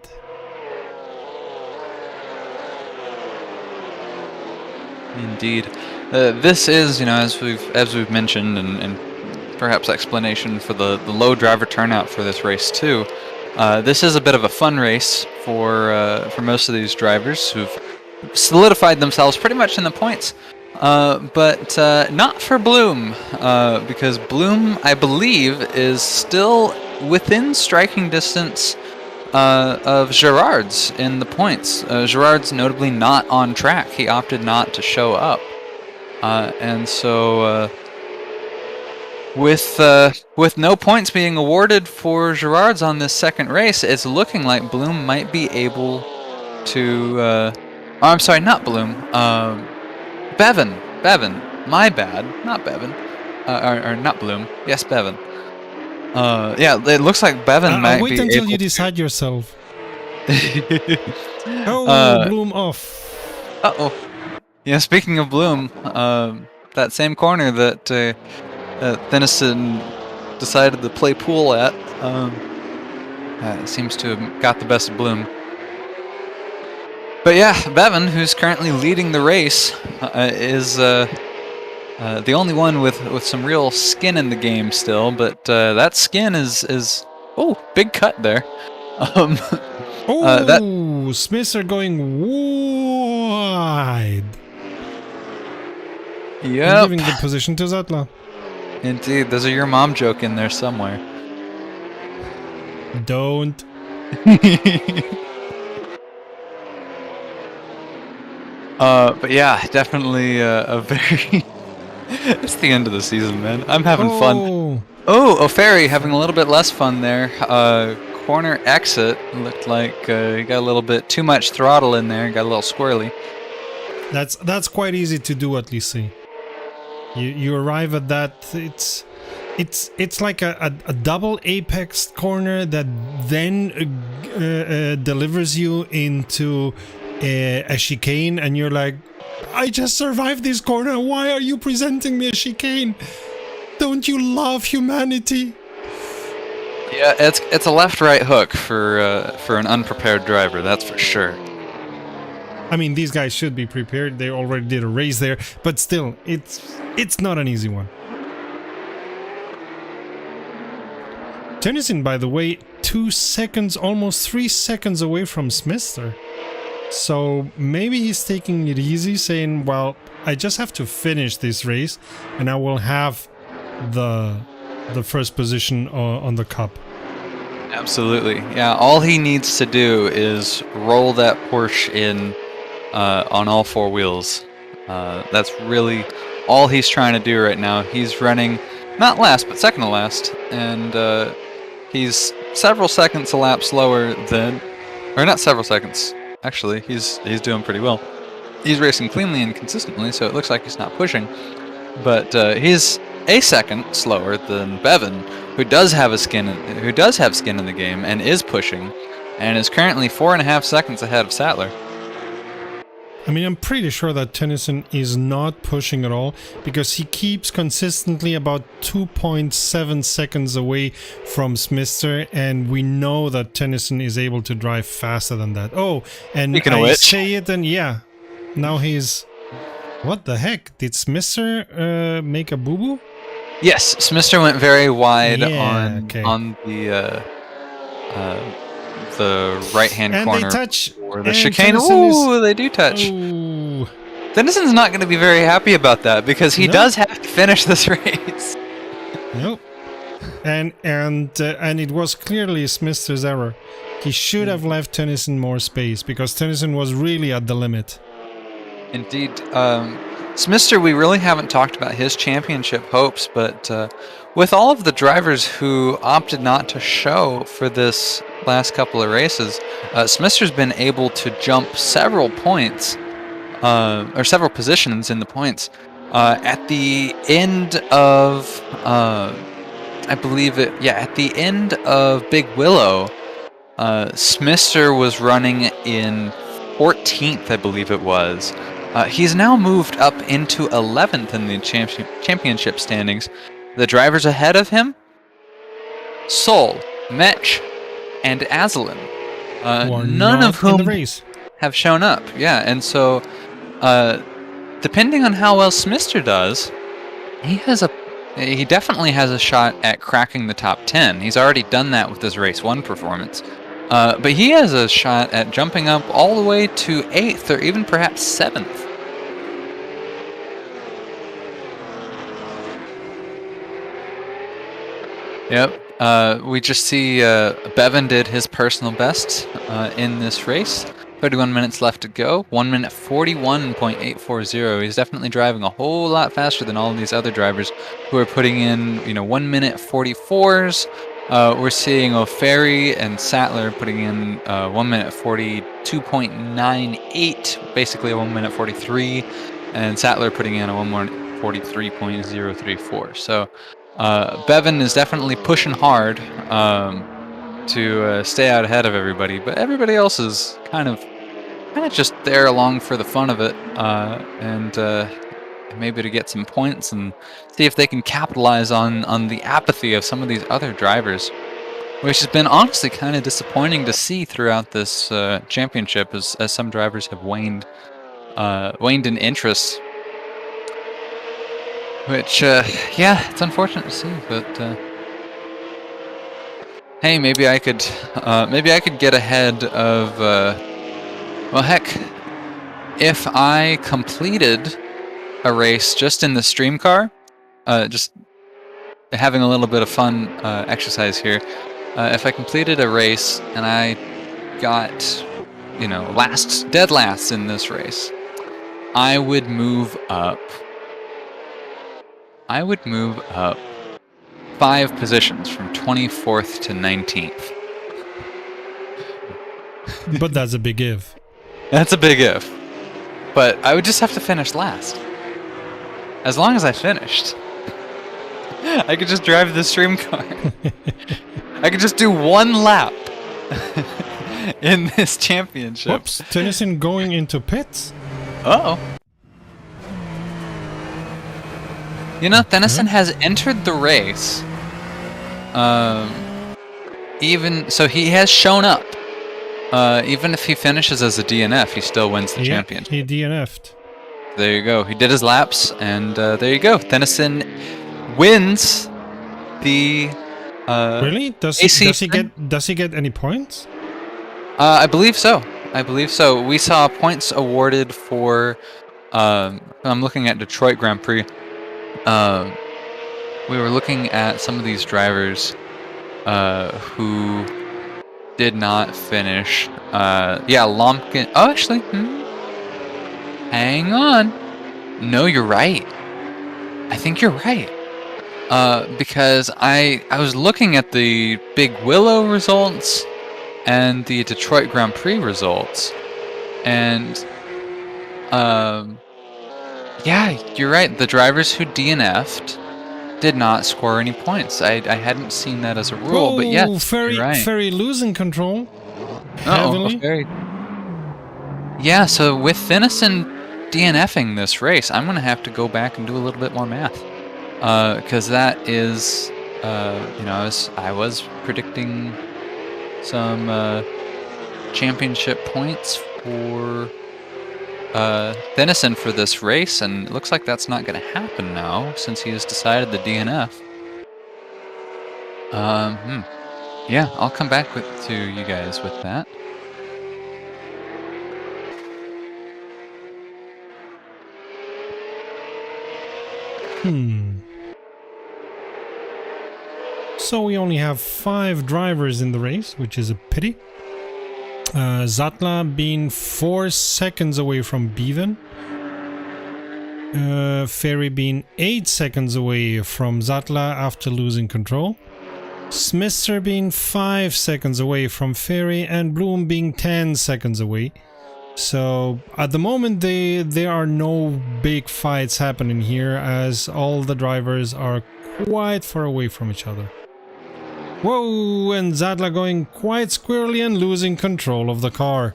[SPEAKER 2] Indeed, this is as we've mentioned, and perhaps explanation for the low driver turnout for this race too. This is a bit of a fun race for most of these drivers who've solidified themselves pretty much in the points, but not for Bloom, because Bloom, I believe, is still within striking distance of Gerard's in the points. Gerard's notably not on track. He opted not to show up, and so with no points being awarded for Gerard's on this second race, it's looking like Bloom might be able to. I'm sorry, not Bloom. Bevan. My bad, not Bevan. Or not Bloom. Yes, Bevan. It looks like Bevan might be able to...
[SPEAKER 1] Wait until you decide yourself. Bloom off.
[SPEAKER 2] Uh-oh. Yeah, speaking of Bloom, that same corner that Tennyson decided to play pool at seems to have got the best of Bloom. But yeah, Bevan, who's currently leading the race, is the only one with some real skin in the game still, but that skin is big cut there.
[SPEAKER 1] Smiths are going wide.
[SPEAKER 2] Yeah,
[SPEAKER 1] giving the position to Sattler.
[SPEAKER 2] Indeed, there's a your mom joke in there somewhere.
[SPEAKER 1] Don't.
[SPEAKER 2] But yeah, definitely a very It's the end of the season, man. I'm having fun.
[SPEAKER 1] Oh,
[SPEAKER 2] Oh, O'Ferry having a little bit less fun there. Corner exit looked like he got a little bit too much throttle in there. Got a little squirrely.
[SPEAKER 1] that's quite easy to do at least. See, you arrive at that. It's like a double apex corner that then delivers you into a chicane, and you're like, I just survived this corner. Why are you presenting me a chicane? Don't you love humanity?
[SPEAKER 2] Yeah, it's a left-right hook for an unprepared driver. That's for sure.
[SPEAKER 1] I mean, these guys should be prepared. They already did a race there, but still, it's not an easy one. Tennyson, by the way, 2 seconds, almost 3 seconds away from Smithster. So maybe he's taking it easy, saying, well, I just have to finish this race and I will have the first position on the cup.
[SPEAKER 2] Absolutely. Yeah, all he needs to do is roll that Porsche in on all four wheels. That's really all he's trying to do right now. He's running not last, but second to last, and he's several seconds a lap slower than, or not several seconds. Actually, he's doing pretty well. He's racing cleanly and consistently, so it looks like he's not pushing. But he's a second slower than Bevan, who does have skin in the game and is pushing, and is currently 4.5 seconds ahead of Sattler.
[SPEAKER 1] I mean, I'm pretty sure that Tennyson is not pushing at all, because he keeps consistently about 2.7 seconds away from Smithster, and we know that Tennyson is able to drive faster than that. Oh, and I say it, and yeah, now he's... What the heck? Did Smithster make a boo-boo?
[SPEAKER 2] Yes, Smithster went very wide on the right-hand corner.
[SPEAKER 1] And they touch.
[SPEAKER 2] Or the chicane. Ooh, they do touch.
[SPEAKER 1] Ooh.
[SPEAKER 2] Denison's not going to be very happy about that, because he does have to finish this race.
[SPEAKER 1] Nope. And it was clearly Smithster's error. He should have left Tennyson more space, because Tennyson was really at the limit.
[SPEAKER 2] Indeed. Smithster, we really haven't talked about his championship hopes, but with all of the drivers who opted not to show for this last couple of races, Smithster's been able to jump several points, or several positions in the points. At the end of, I believe it, yeah, at the end of Big Willow, Smithster was running in 14th, I believe it was. He's now moved up into 11th in the championship standings. The drivers ahead of him, Sol, Mech, and Azalin, none of whom have shown up. Yeah, and so depending on how well Smithster does, he definitely has a shot at cracking the top 10. He's already done that with his race 1 performance. But he has a shot at jumping up all the way to 8th or even perhaps 7th. Yep. We just see Bevan did his personal best in this race. 31 minutes left to go. 1 minute 41.840. He's definitely driving a whole lot faster than all of these other drivers who are putting in, 1 minute 44s. We're seeing O'Ferry and Sattler putting in 1 minute 42.98, basically a 1 minute 43, and Sattler putting in a 1 minute 43.034. So Bevan is definitely pushing hard to stay out ahead of everybody, but everybody else is kind of just there along for the fun of it, and maybe to get some points and see if they can capitalize on the apathy of some of these other drivers, which has been honestly kind of disappointing to see throughout this championship, as some drivers have waned in interest. Which, yeah, it's unfortunate to see, but hey, maybe I could get ahead of. Well, heck, if I completed a race just in the stream car, just having a little bit of fun exercise here. If I completed a race and I got, dead last in this race, I would move up I would move up 5 positions from 24th to 19th.
[SPEAKER 1] But that's a big if.
[SPEAKER 2] That's a big if. But I would just have to finish last. As long as I finished. I could just drive the stream car. I could just do 1 lap in this championship.
[SPEAKER 1] Whoops, Tennyson going into pits?
[SPEAKER 2] Uh-oh. You know, Tennyson has entered the race. Even so, he has shown up. Even if he finishes as a DNF, he still wins the championship.
[SPEAKER 1] He DNF'd.
[SPEAKER 2] There you go. He did his laps, and there you go. Tennyson wins the
[SPEAKER 1] really? Does he get any points?
[SPEAKER 2] I believe so. We saw points awarded for. I'm looking at Detroit Grand Prix. We were looking at some of these drivers who did not finish. Lumpkin. Oh, actually, hang on. No, you're right. I think you're right. Because I was looking at the Big Willow results and the Detroit Grand Prix results, and you're right. The drivers who DNF'd did not score any points. I hadn't seen that as a rule, but yes, you're right.
[SPEAKER 1] Ferry losing control.
[SPEAKER 2] Oh, Ferry. Yeah, so with Tennyson DNFing this race, I'm going to have to go back and do a little bit more math. Because that is, I was predicting some championship points for Tennyson for this race, and it looks like that's not going to happen now since he has decided the DNF. Yeah, I'll come back to you guys with that.
[SPEAKER 1] So we only have 5 drivers in the race, which is a pity. Zatla being 4 seconds away from Bevan. Ferry being 8 seconds away from Zatla after losing control. Smisser being 5 seconds away from Ferry, and Bloom being 10 seconds away. So at the moment there are no big fights happening here, as all the drivers are quite far away from each other. Whoa, and Zadla going quite squirrely and losing control of the car.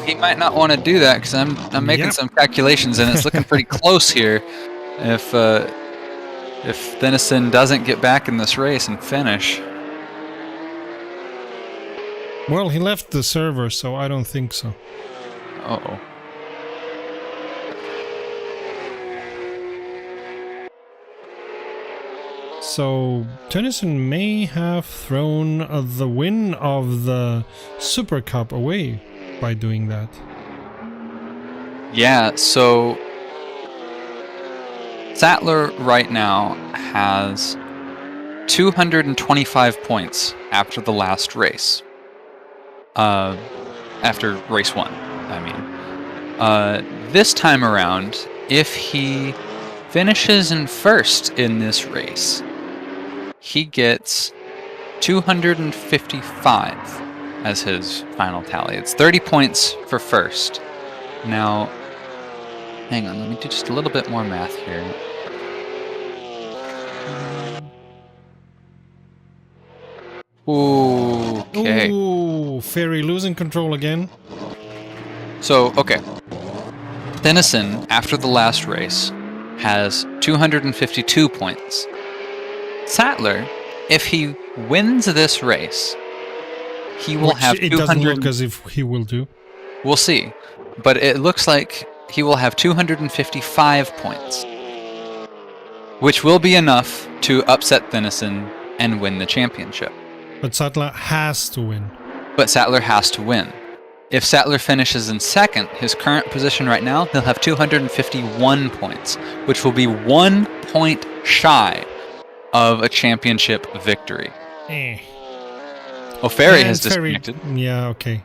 [SPEAKER 2] He might not want to do that because I'm making some calculations, and it's looking pretty close here. If Tennyson doesn't get back in this race and finish.
[SPEAKER 1] Well, he left the server, so I don't think so.
[SPEAKER 2] Uh-oh.
[SPEAKER 1] So Tennyson may have thrown the win of the Super Cup away by doing that.
[SPEAKER 2] Yeah, so Sattler right now has 225 points after the last race. After race 1, I mean. This time around, if he finishes in first in this race, he gets 255 as his final tally. It's 30 points for first. Now, hang on, let me do just a little bit more math here. Ooh, okay.
[SPEAKER 1] Ooh, Ferry losing control again.
[SPEAKER 2] So, okay. Tennyson, after the last race, has 252 points. Sattler, if he wins this race, he will have 200...
[SPEAKER 1] It doesn't look as if he will do.
[SPEAKER 2] We'll see. But it looks like he will have 255 points, which will be enough to upset Tennyson and win the championship.
[SPEAKER 1] But Sattler has to win.
[SPEAKER 2] But Sattler has to win. If Sattler finishes in second, his current position right now, he'll have 251 points, which will be 1 point shy of a championship victory. Oh, Ferry has disconnected.
[SPEAKER 1] Yeah, okay.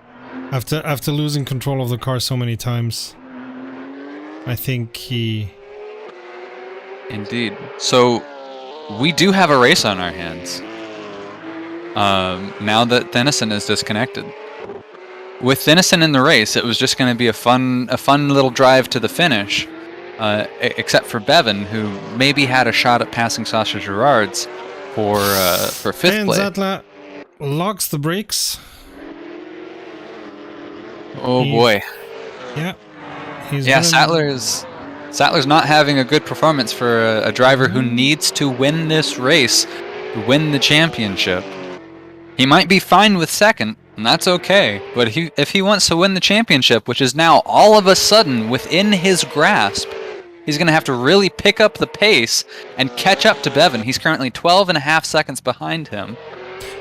[SPEAKER 1] After losing control of the car so many times, I think he
[SPEAKER 2] Indeed. So we do have a race on our hands. Now that Denison is disconnected. With Denison in the race, it was just going to be a fun little drive to the finish. Except for Bevan, who maybe had a shot at passing Sasha Girard's for 5th
[SPEAKER 1] And
[SPEAKER 2] place.
[SPEAKER 1] Zatla locks the brakes.
[SPEAKER 2] Oh boy.
[SPEAKER 1] Yeah.
[SPEAKER 2] Sattler's not having a good performance for a driver who needs to win this race, to win the championship. He might be fine with second, and that's okay, but if he wants to win the championship, which is now all of a sudden within his grasp, he's going to have to really pick up the pace and catch up to Bevan. He's currently 12.5 seconds behind him.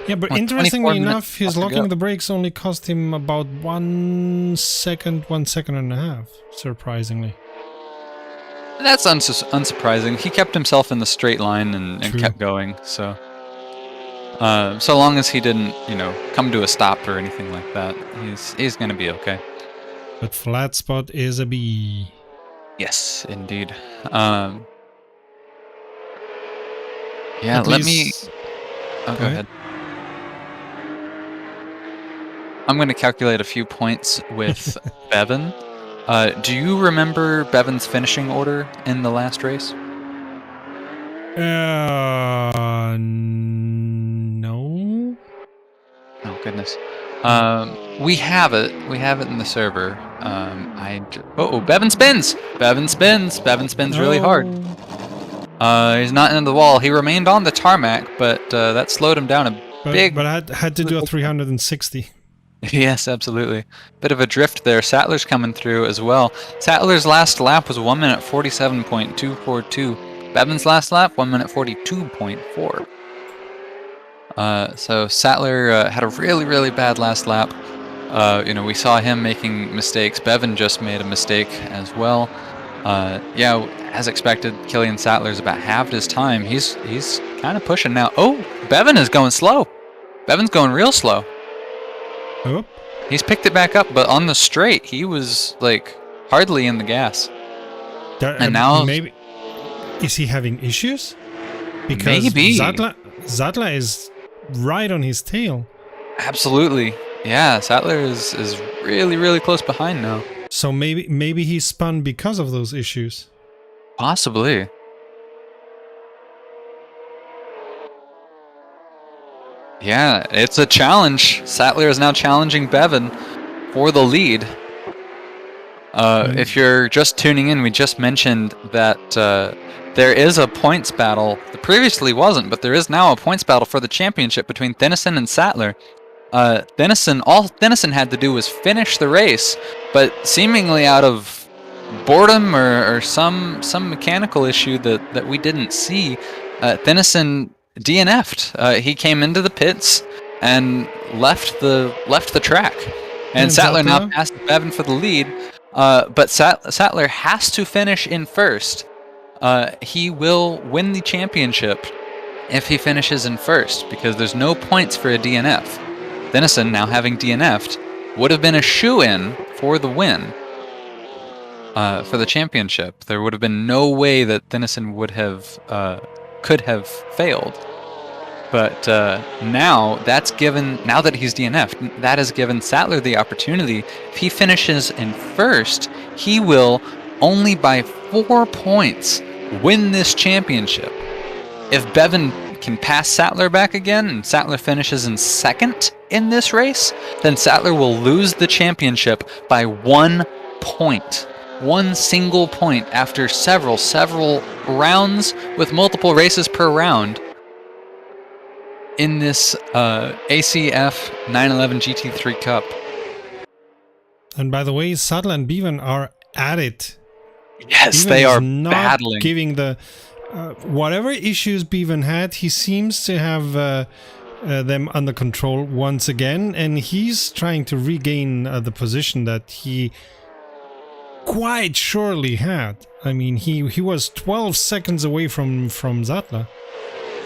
[SPEAKER 1] Yeah, but
[SPEAKER 2] with
[SPEAKER 1] interestingly
[SPEAKER 2] 24
[SPEAKER 1] enough, his
[SPEAKER 2] minutes left to
[SPEAKER 1] locking
[SPEAKER 2] go.
[SPEAKER 1] the brakes only cost him about 1 second and a half, surprisingly.
[SPEAKER 2] That's unsurprising. He kept himself in the straight line and
[SPEAKER 1] True.
[SPEAKER 2] kept going, so... so long as he didn't, come to a stop or anything like that, he's going to be okay.
[SPEAKER 1] But flat spot is a B.
[SPEAKER 2] Yes, indeed.
[SPEAKER 1] At
[SPEAKER 2] Let me...
[SPEAKER 1] least-
[SPEAKER 2] Oh,
[SPEAKER 1] Go
[SPEAKER 2] go ahead. I'm going to calculate a few points with Bevan. Do you remember Bevan's finishing order in the last race?
[SPEAKER 1] No.
[SPEAKER 2] Oh goodness. We have it. We have it in the server. Bevan spins. Bevan spins really hard. He's not into the wall. He remained on the tarmac, but that slowed him down
[SPEAKER 1] But I had to do a 360.
[SPEAKER 2] Yes, absolutely. Bit of a drift there. Sattler's coming through as well. Sattler's last lap was 1 minute 47.242. Bevan's last lap, 1 minute 42.4. So Sattler had a really bad last lap. We saw him making mistakes. Bevan just made a mistake as well. As expected, Killian Sattler's about halved his time. He's kind of pushing now. Oh, Bevan is going slow. Bevan's going real slow.
[SPEAKER 1] Oh.
[SPEAKER 2] He's picked it back up, but on the straight, he was hardly in the gas. And now
[SPEAKER 1] maybe is he having issues? Because
[SPEAKER 2] maybe
[SPEAKER 1] Zatla is right on his tail.
[SPEAKER 2] Absolutely. Yeah, Sattler is really close behind now.
[SPEAKER 1] So maybe he spun because of those issues.
[SPEAKER 2] Possibly. Yeah, it's a challenge. Sattler is now challenging Bevan for the lead. If you're just tuning in, we just mentioned that there is a points battle. There previously wasn't, but there is now a points battle for the championship between Denison and Sattler. All Denison had to do was finish the race, but seemingly out of boredom or some mechanical issue that we didn't see, Denison DNF'd. He came into the pits and left the track. And Sattler now passed Bevan for the lead, but Sattler has to finish in first. He will win the championship if he finishes in first, because there's no points for a DNF. Denison, now having DNF'd, would have been a shoo-in for the win for the championship. There would have been no way that Denison could have failed. But now that he's DNF'd, that has given Sattler the opportunity. If he finishes in first, he will, only by 4 points, win this championship. If Bevan can pass Sattler back again, and Sattler finishes in second in this race, then Sattler will lose the championship by 1 point. 1 single point after several rounds with multiple races per round in this ACF 911 GT3 Cup.
[SPEAKER 1] And by the way, Sattler and Bevan are at it.
[SPEAKER 2] Yes,
[SPEAKER 1] Bevan
[SPEAKER 2] they
[SPEAKER 1] is
[SPEAKER 2] are
[SPEAKER 1] not
[SPEAKER 2] battling.
[SPEAKER 1] Giving the whatever issues Bevan had, he seems to have them under control once again, and he's trying to regain the position that he quite surely had. I mean, he was 12 seconds away from Zatla.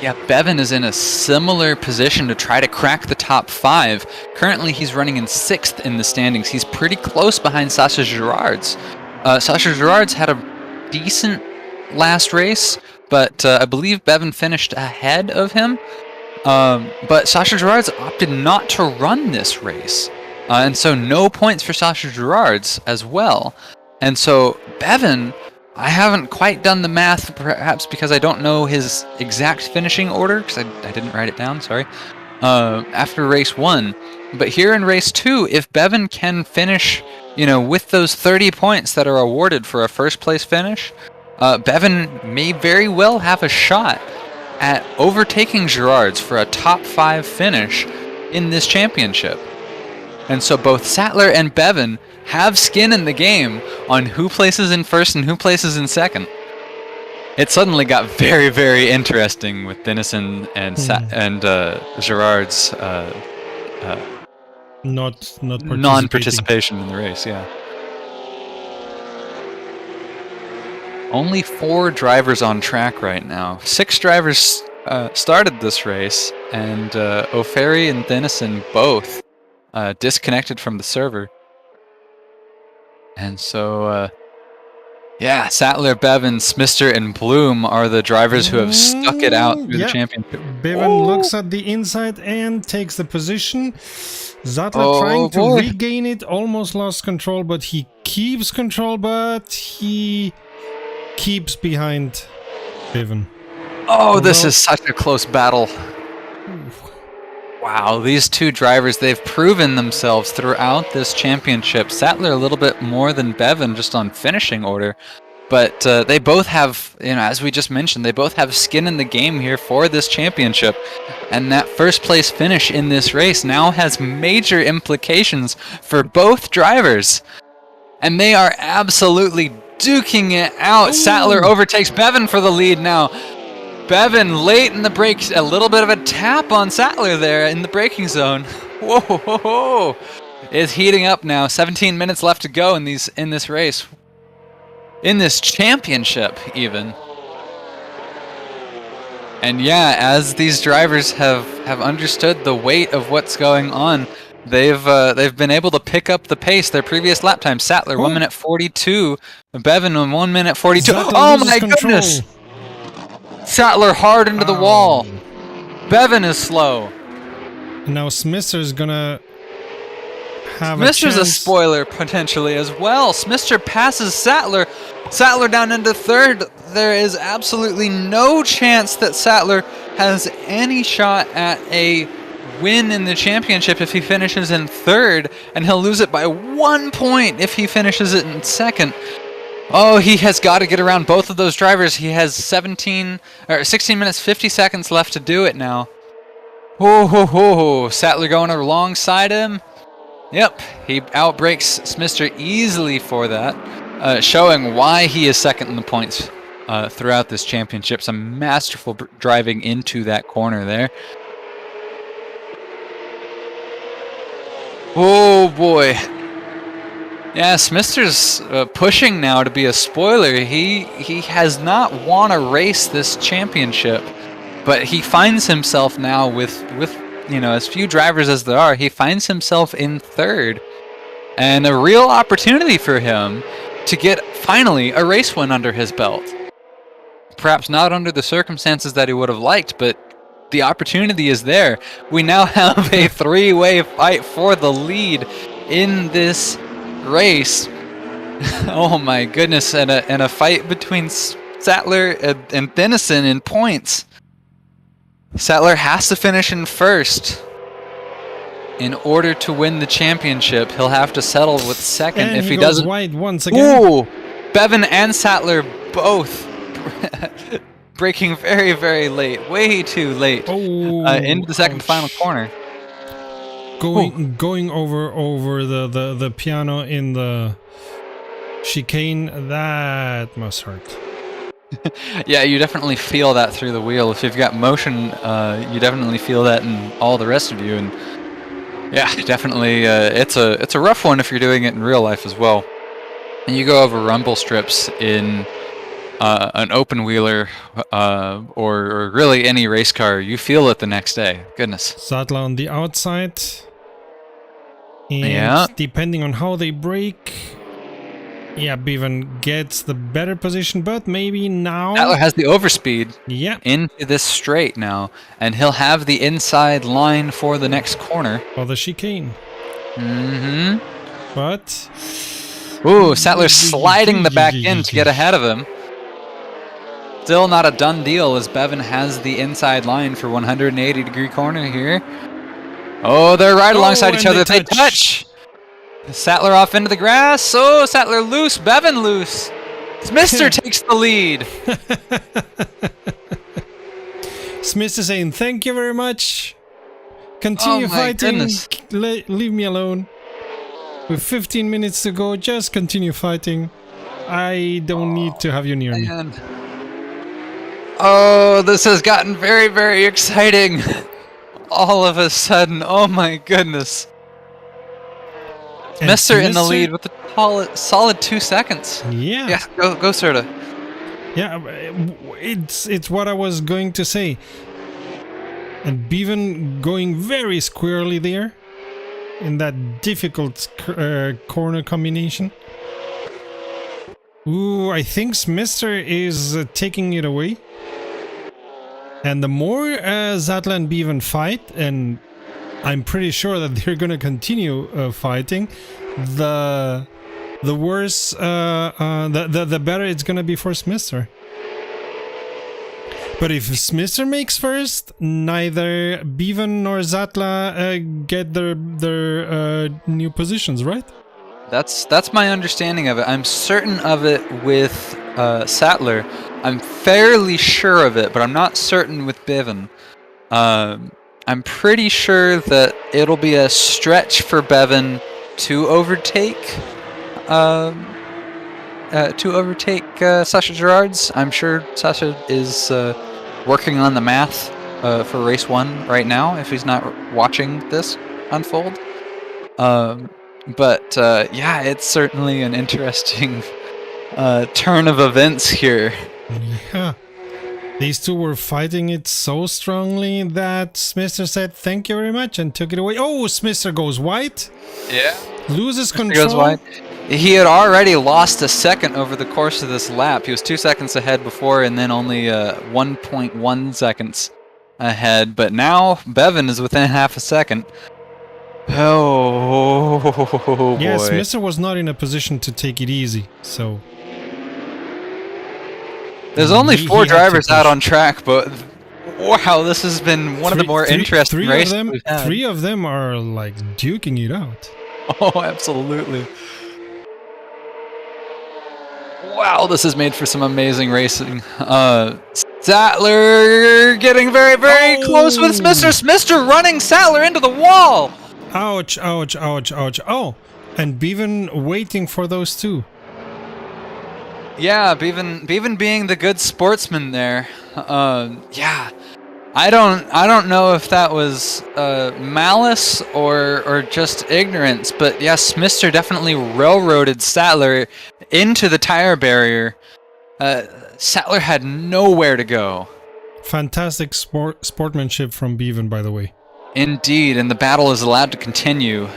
[SPEAKER 2] Yeah, Bevan is in a similar position to try to crack the top 5. Currently, he's running in 6th in the standings. He's pretty close behind Sasha Girard's. Sasha Girard's had a decent last race, but I believe Bevan finished ahead of him. But Sasha Gerards opted not to run this race. And so no points for Sasha Gerards as well. And so Bevan, I haven't quite done the math, perhaps because I don't know his exact finishing order, because I didn't write it down, sorry, after race 1. But here in race 2, if Bevan can finish, with those 30 points that are awarded for a first place finish, Bevan may very well have a shot at overtaking Gerards for a top 5 finish in this championship. And so both Sattler and Bevan have skin in the game on who places in first and who places in second. It suddenly got very, very interesting with Denison and Gerard's
[SPEAKER 1] not
[SPEAKER 2] non-participation in the race. Yeah. Only 4 drivers on track right now. 6 drivers started this race, and O'Ferry and Denison both disconnected from the server. And so, Sattler, Bevan, Smister, and Bloom are the drivers who have stuck it out through the championship.
[SPEAKER 1] Bevan looks at the inside and takes the position. Sattler trying to regain it, almost lost control, but he keeps control, but he keeps behind Bevan.
[SPEAKER 2] This is such a close battle. Wow, these 2 drivers, they've proven themselves throughout this championship. Sattler a little bit more than Bevan just on finishing order. But they both have, as we just mentioned, they both have skin in the game here for this championship. And that first place finish in this race now has major implications for both drivers. And they are absolutely duking it out. Ooh. Sattler overtakes Bevan for the lead now. Bevan late in the brakes, a little bit of a tap on Sattler there in the braking zone. Whoa, is heating up now. 17 minutes left to go in this race, in this championship even. And as these drivers have understood the weight of what's going on, they've been able to pick up the pace. Their previous lap time, Sattler 1 minute 42, Bevan 1 minute 42. Oh my goodness! Sattler hard into the wall. Bevan is slow.
[SPEAKER 1] Now Smister's gonna have
[SPEAKER 2] Smister's a spoiler potentially as well. Smister passes Sattler. Sattler down into third. There is absolutely no chance that Sattler has any shot at a win in the championship if he finishes in third, and he'll lose it by 1 point if he finishes it in second. He has got to get around both of those drivers. He has 16 minutes 50 seconds left to do it now. Sattler going alongside him. Yep, he outbrakes Smister easily for that, showing why he is second in the points throughout this championship. Some masterful driving into that corner there. Oh boy. Yeah, Smister's pushing now to be a spoiler. He has not won a race this championship, but he finds himself now with as few drivers as there are, he finds himself in third, and a real opportunity for him to get finally a race win under his belt. Perhaps not under the circumstances that he would have liked, but the opportunity is there. We now have a 3-way fight for the lead in this race. Oh my goodness, and a fight between Sattler and Denison in points. Sattler has to finish in first in order to win the championship. He'll have to settle with second if he doesn't.
[SPEAKER 1] Wide once again.
[SPEAKER 2] Ooh, Bevan and Sattler both braking very, very late, way too late, into the second final corner.
[SPEAKER 1] Going over the piano in the chicane, that must hurt.
[SPEAKER 2] Yeah, you definitely feel that through the wheel. If you've got motion, you definitely feel that in all the rest of you. And yeah, definitely, it's a rough one if you're doing it in real life as well. And you go over rumble strips in an open wheeler or really any race car, you feel it the next day. Goodness.
[SPEAKER 1] Sattler on the outside. And depending on how they brake, Yeah, Bevan gets the better position, but maybe now...
[SPEAKER 2] Sattler has the overspeed
[SPEAKER 1] Yeah.
[SPEAKER 2] into this straight now, and he'll have the inside line for the next corner.
[SPEAKER 1] For the chicane.
[SPEAKER 2] Mm-hmm.
[SPEAKER 1] But...
[SPEAKER 2] Ooh, Sattler sliding the back end to get ahead of him. Still not a done deal as Bevan has the inside line for 180-degree corner here. Oh, they're right alongside each other. They touch. Sattler off into the grass. Oh, Sattler loose. Bevan loose. Smithster takes the lead.
[SPEAKER 1] Smith is saying, thank you very much. Continue fighting. Leave me alone. With 15 minutes to go, just continue fighting. I don't need to have you near me.
[SPEAKER 2] Oh, this has gotten very, very exciting. All of a sudden, oh my goodness. Smithster in the lead with a solid 2 seconds.
[SPEAKER 1] Yeah.
[SPEAKER 2] Yeah, go Serta.
[SPEAKER 1] Yeah, it's what I was going to say. And Bevan going very squarely there in that difficult corner combination. Ooh, I think Smithster is taking it away. And the more Zatla and Bevan fight, and I'm pretty sure that they're gonna continue fighting, the worse, the better it's gonna be for Smithster. But if Smithster makes first, neither Bevan nor Zatla get their new positions, right?
[SPEAKER 2] That's my understanding of it. I'm certain of it with Sattler. I'm fairly sure of it, but I'm not certain with Bevan. I'm pretty sure that it'll be a stretch for Bevan to overtake Sasha Gerards. I'm sure Sasha is working on the math for race 1 right now, if he's not watching this unfold. But yeah, it's certainly an interesting turn of events here.
[SPEAKER 1] Yeah. These two were fighting it so strongly that Smithster said thank you very much and took it away. Oh, Smithster goes white.
[SPEAKER 2] Yeah.
[SPEAKER 1] Loses control.
[SPEAKER 2] Goes white. He had already lost a second over the course of this lap. He was 2 seconds ahead before and then only 1.1 seconds ahead. But now Bevan is within half a second. Oh, boy.
[SPEAKER 1] Yeah, Smithster was not in a position to take it easy, so...
[SPEAKER 2] There's only 4 drivers out on track, but wow, this has been one of the more interesting races we've had.
[SPEAKER 1] 3 of them are like duking it out.
[SPEAKER 2] Oh, absolutely. Wow, this has made for some amazing racing. Sattler getting very, very close with Smithster. Smithster running Sattler into the wall.
[SPEAKER 1] Ouch, ouch, ouch, ouch. Oh, and Bevan waiting for those two.
[SPEAKER 2] Yeah, Bevan being the good sportsman there. Yeah, I don't know if that was malice or just ignorance, but yeah, Smithster definitely railroaded Sattler into the tire barrier. Sattler had nowhere to go.
[SPEAKER 1] Fantastic sportsmanship from Bevan, by the way.
[SPEAKER 2] Indeed, and the battle is allowed to continue.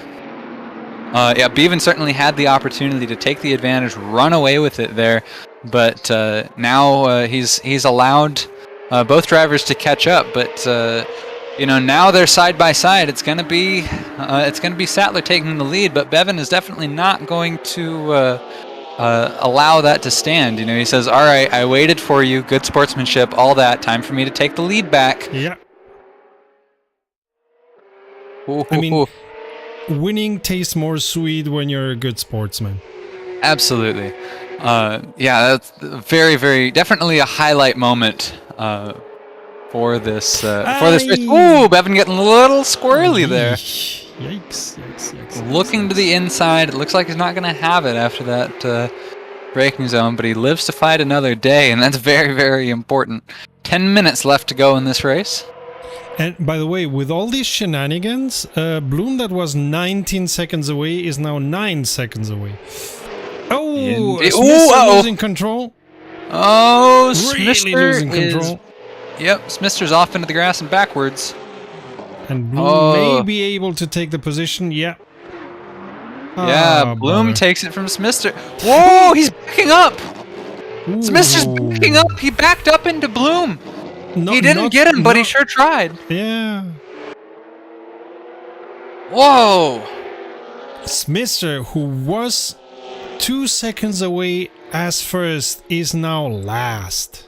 [SPEAKER 2] Yeah, Bevan certainly had the opportunity to take the advantage, run away with it there, but now he's allowed both drivers to catch up. But you know, now they're side by side. It's gonna be Sattler taking the lead, but Bevan is definitely not going to allow that to stand. You know, he says, "All right, I waited for you. Good sportsmanship. All that. Time for me to take the lead back."
[SPEAKER 1] Yeah.
[SPEAKER 2] Ooh,
[SPEAKER 1] I mean, winning tastes more sweet when you're a good sportsman.
[SPEAKER 2] Absolutely. Yeah, that's very, very definitely a highlight moment for this race. Ooh, Bevan getting a little squirrely there.
[SPEAKER 1] Yikes.
[SPEAKER 2] Looking to the inside, it looks like he's not going to have it after that braking zone, but he lives to fight another day, and that's very, very important. 10 minutes left to go in this race.
[SPEAKER 1] And by the way, with all these shenanigans, Bloom that was 19 seconds away is now 9 seconds away. Oh, Smithster losing control.
[SPEAKER 2] Oh,
[SPEAKER 1] really losing control.
[SPEAKER 2] Yep, Smithster's off into the grass and backwards.
[SPEAKER 1] And Bloom may be able to take the position. Yeah.
[SPEAKER 2] Yeah, Bloom
[SPEAKER 1] bother.
[SPEAKER 2] takes it from Smister. Whoa, he's backing up. Smister's
[SPEAKER 1] Ooh.
[SPEAKER 2] backing up. He backed up into Bloom. He didn't get him, but he sure tried.
[SPEAKER 1] Yeah.
[SPEAKER 2] Whoa.
[SPEAKER 1] Smister, who was 2 seconds away as first, is now last.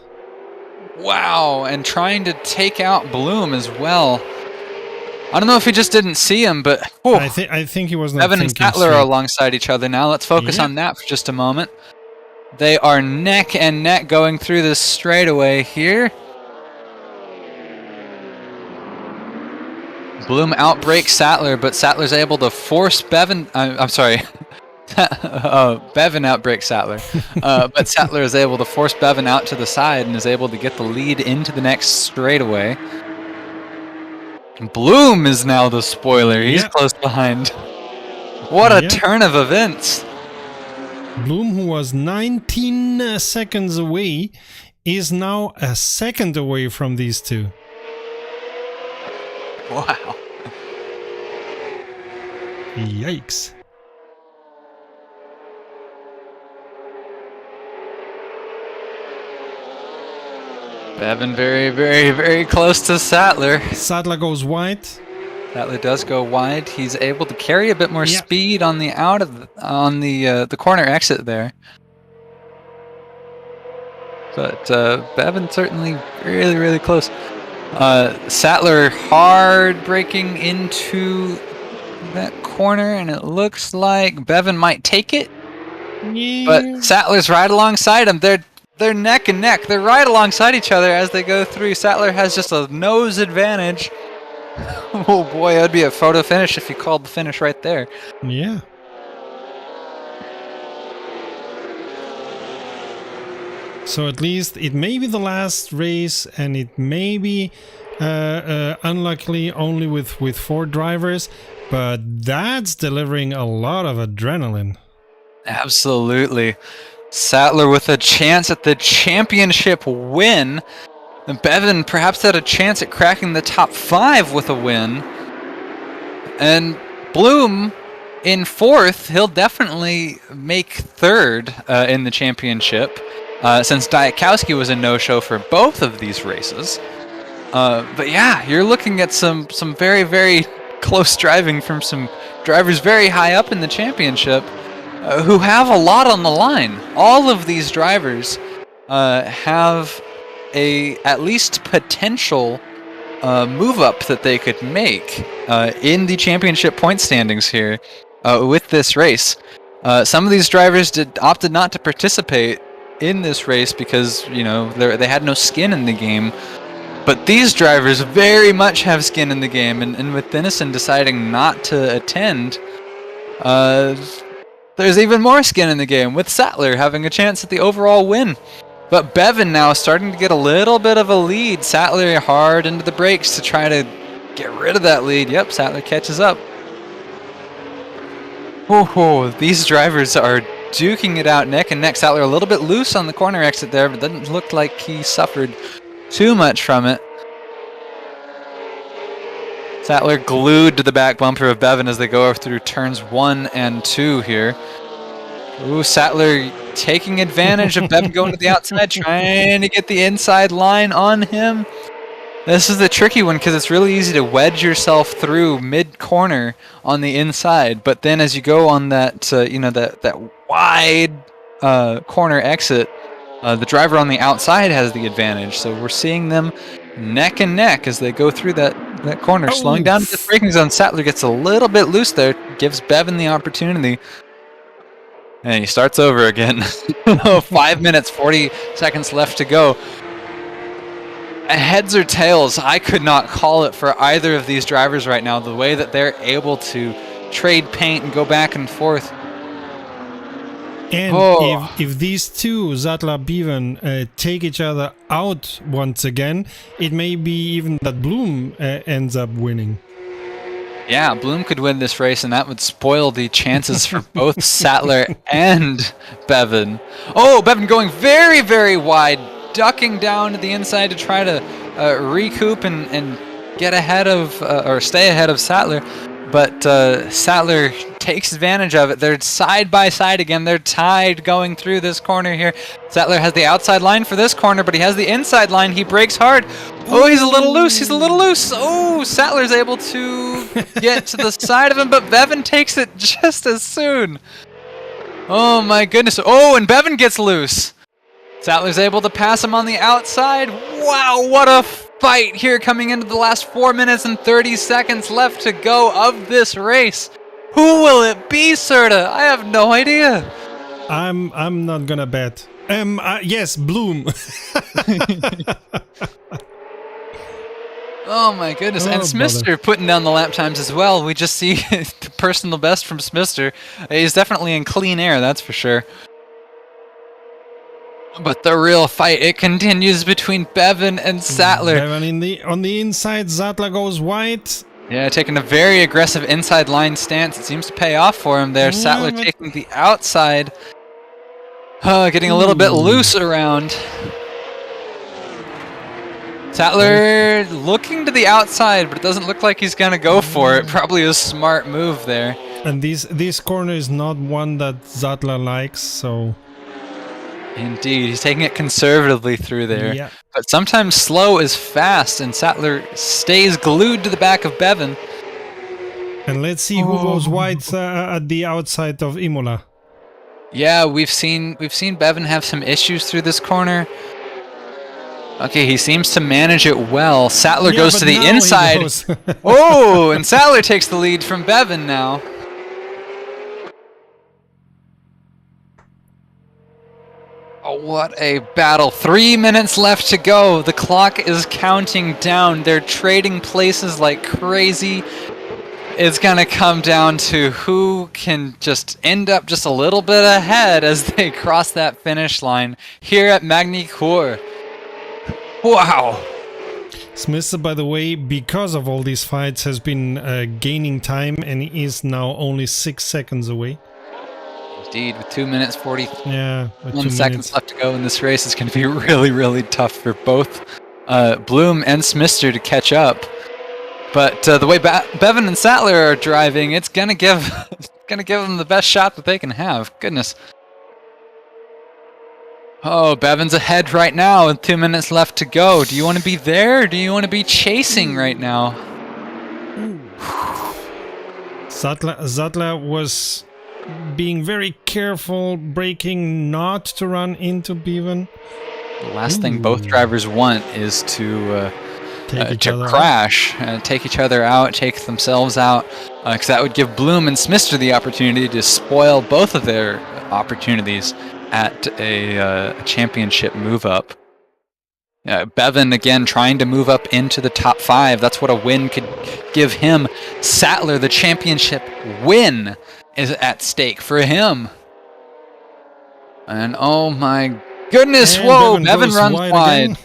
[SPEAKER 2] Wow, and trying to take out Bloom as well. I don't know if he just didn't see him, but
[SPEAKER 1] I think he was not
[SPEAKER 2] Bevan and
[SPEAKER 1] thinking
[SPEAKER 2] Sattler
[SPEAKER 1] straight.
[SPEAKER 2] are alongside each other now. Let's focus on that for just a moment. They are neck and neck going through this straightaway here. Bloom outbreaks Sattler, but Sattler's able to force Bevan. I'm sorry. Bevan outbreaks Sattler, but Sattler is able to force Bevan out to the side and is able to get the lead into the next straightaway. Bloom is now the spoiler. He's close behind. What a turn of events.
[SPEAKER 1] Bloom, who was 19 seconds away, is now a second away from these two.
[SPEAKER 2] Wow.
[SPEAKER 1] Yikes.
[SPEAKER 2] Bevan very, very, very close to Sattler.
[SPEAKER 1] Sattler goes wide.
[SPEAKER 2] Sattler does go wide. He's able to carry a bit more speed on the the corner exit there. But Bevan certainly really, really close. Sattler hard braking into that corner, and it looks like Bevan might take it.
[SPEAKER 1] Yeah.
[SPEAKER 2] But Sattler's right alongside him. They're neck and neck. They're right alongside each other as they go through. Sattler has just a nose advantage. Oh boy, that'd be a photo finish if you called the finish right there.
[SPEAKER 1] Yeah. So at least it may be the last race, and it may be unluckily only with 4 drivers, but that's delivering a lot of adrenaline.
[SPEAKER 2] Absolutely. Sattler with a chance at the championship win. And Bevan perhaps had a chance at cracking the top 5 with a win. And Bloom in 4th, he'll definitely make 3rd in the championship, since Diakowski was a no-show for both of these races. But yeah, you're looking at some very, very close driving from some drivers very high up in the championship who have a lot on the line. All of these drivers have a at least potential move up that they could make in the championship point standings here with this race. Some of these drivers opted not to participate in this race because, you know, they had no skin in the game. But these drivers very much have skin in the game, and with Denison deciding not to attend, there's even more skin in the game, with Sattler having a chance at the overall win. But Bevan now starting to get a little bit of a lead. Sattler hard into the brakes to try to get rid of that lead. Yep, Sattler catches up. Oh, these drivers are duking it out neck and neck. Sattler a little bit loose on the corner exit there, but doesn't look like he suffered too much from it. Sattler glued to the back bumper of Bevan as they go through turns 1 and 2 here. Ooh, Sattler taking advantage of Bevan going to the outside, trying to get the inside line on him. This is the tricky one because it's really easy to wedge yourself through mid-corner on the inside, but then as you go on that, that wide corner exit, the driver on the outside has the advantage. So we're seeing them neck and neck as they go through that corner, slowing down to the braking zone. Sattler gets a little bit loose there, gives Bevan the opportunity. And he starts over again. 5 minutes, 40 seconds left to go. Heads or tails, I could not call it for either of these drivers right now. The way that they're able to trade paint and go back and forth.
[SPEAKER 1] And if these two, Sattler, Bevan, take each other out once again, it may be even that Bloom ends up winning.
[SPEAKER 2] Yeah, Bloom could win this race, and that would spoil the chances for both Sattler and Bevan. Oh, Bevan going very, very wide, ducking down to the inside to try to recoup and get ahead of, or stay ahead of Sattler. But Sattler takes advantage of it. They're side by side again. They're tied going through this corner here. Sattler has the outside line for this corner, but he has the inside line. He brakes hard. Oh, he's a little loose. He's a little loose. Oh, Sattler's able to get to the side of him, but Bevan takes it just as soon. Oh my goodness. Oh, and Bevan gets loose. Sattler's able to pass him on the outside. Wow, what a fight here coming into the last 4 minutes and 30 seconds left to go of this race. Who will it be, Serta? I have no idea.
[SPEAKER 1] I'm not gonna bet. Yes, Bloom.
[SPEAKER 2] Oh my goodness, and Smithster putting down the lap times as well. We just see the personal best from Smithster. He's definitely in clean air, that's for sure. But the real fight, it continues between Bevan and Sattler.
[SPEAKER 1] Bevan on the inside, Zattla goes wide.
[SPEAKER 2] Yeah, taking a very aggressive inside line stance. It seems to pay off for him there. Sattler taking the outside. Getting a little bit loose around. Sattler looking to the outside, but it doesn't look like he's going to go for it. Probably a smart move there.
[SPEAKER 1] And this corner is not one that Zattla likes, so...
[SPEAKER 2] Indeed, he's taking it conservatively through there.
[SPEAKER 1] Yeah.
[SPEAKER 2] But sometimes slow is fast, and Sattler stays glued to the back of Bevan.
[SPEAKER 1] And let's see who goes wide at the outside of Imola.
[SPEAKER 2] Yeah, we've seen Bevan have some issues through this corner. Okay, he seems to manage it well. Sattler goes to the inside. Oh, and Sattler takes the lead from Bevan now. Oh, what a battle. 3 minutes left to go. The clock is counting down. They're trading places like crazy. It's going to come down to who can just end up just a little bit ahead as they cross that finish line here at Magny Cours. Wow.
[SPEAKER 1] Smith, by the way, because of all these fights, has been gaining time and is now only 6 seconds away.
[SPEAKER 2] Indeed, with 2 minutes 41
[SPEAKER 1] 2
[SPEAKER 2] seconds left to go in this race, it's going to be really, really tough for both Bloom and Smithster to catch up. But the way Bevan and Sattler are driving, it's going to give them the best shot that they can have. Goodness. Oh, Bevan's ahead right now with 2 minutes left to go. Do you want to be there or do you want to be chasing right now?
[SPEAKER 1] Zattla was being very careful, braking not to run into Bevan.
[SPEAKER 2] The last thing both drivers want is to crash, take each other out, take themselves out, because that would give Bloom and Smithster the opportunity to spoil both of their opportunities at a championship move-up. Bevan, again, trying to move up into the top 5. That's what a win could give him. Sattler, the championship win is at stake for him. And oh my goodness,
[SPEAKER 1] and
[SPEAKER 2] whoa, Bevan runs wide.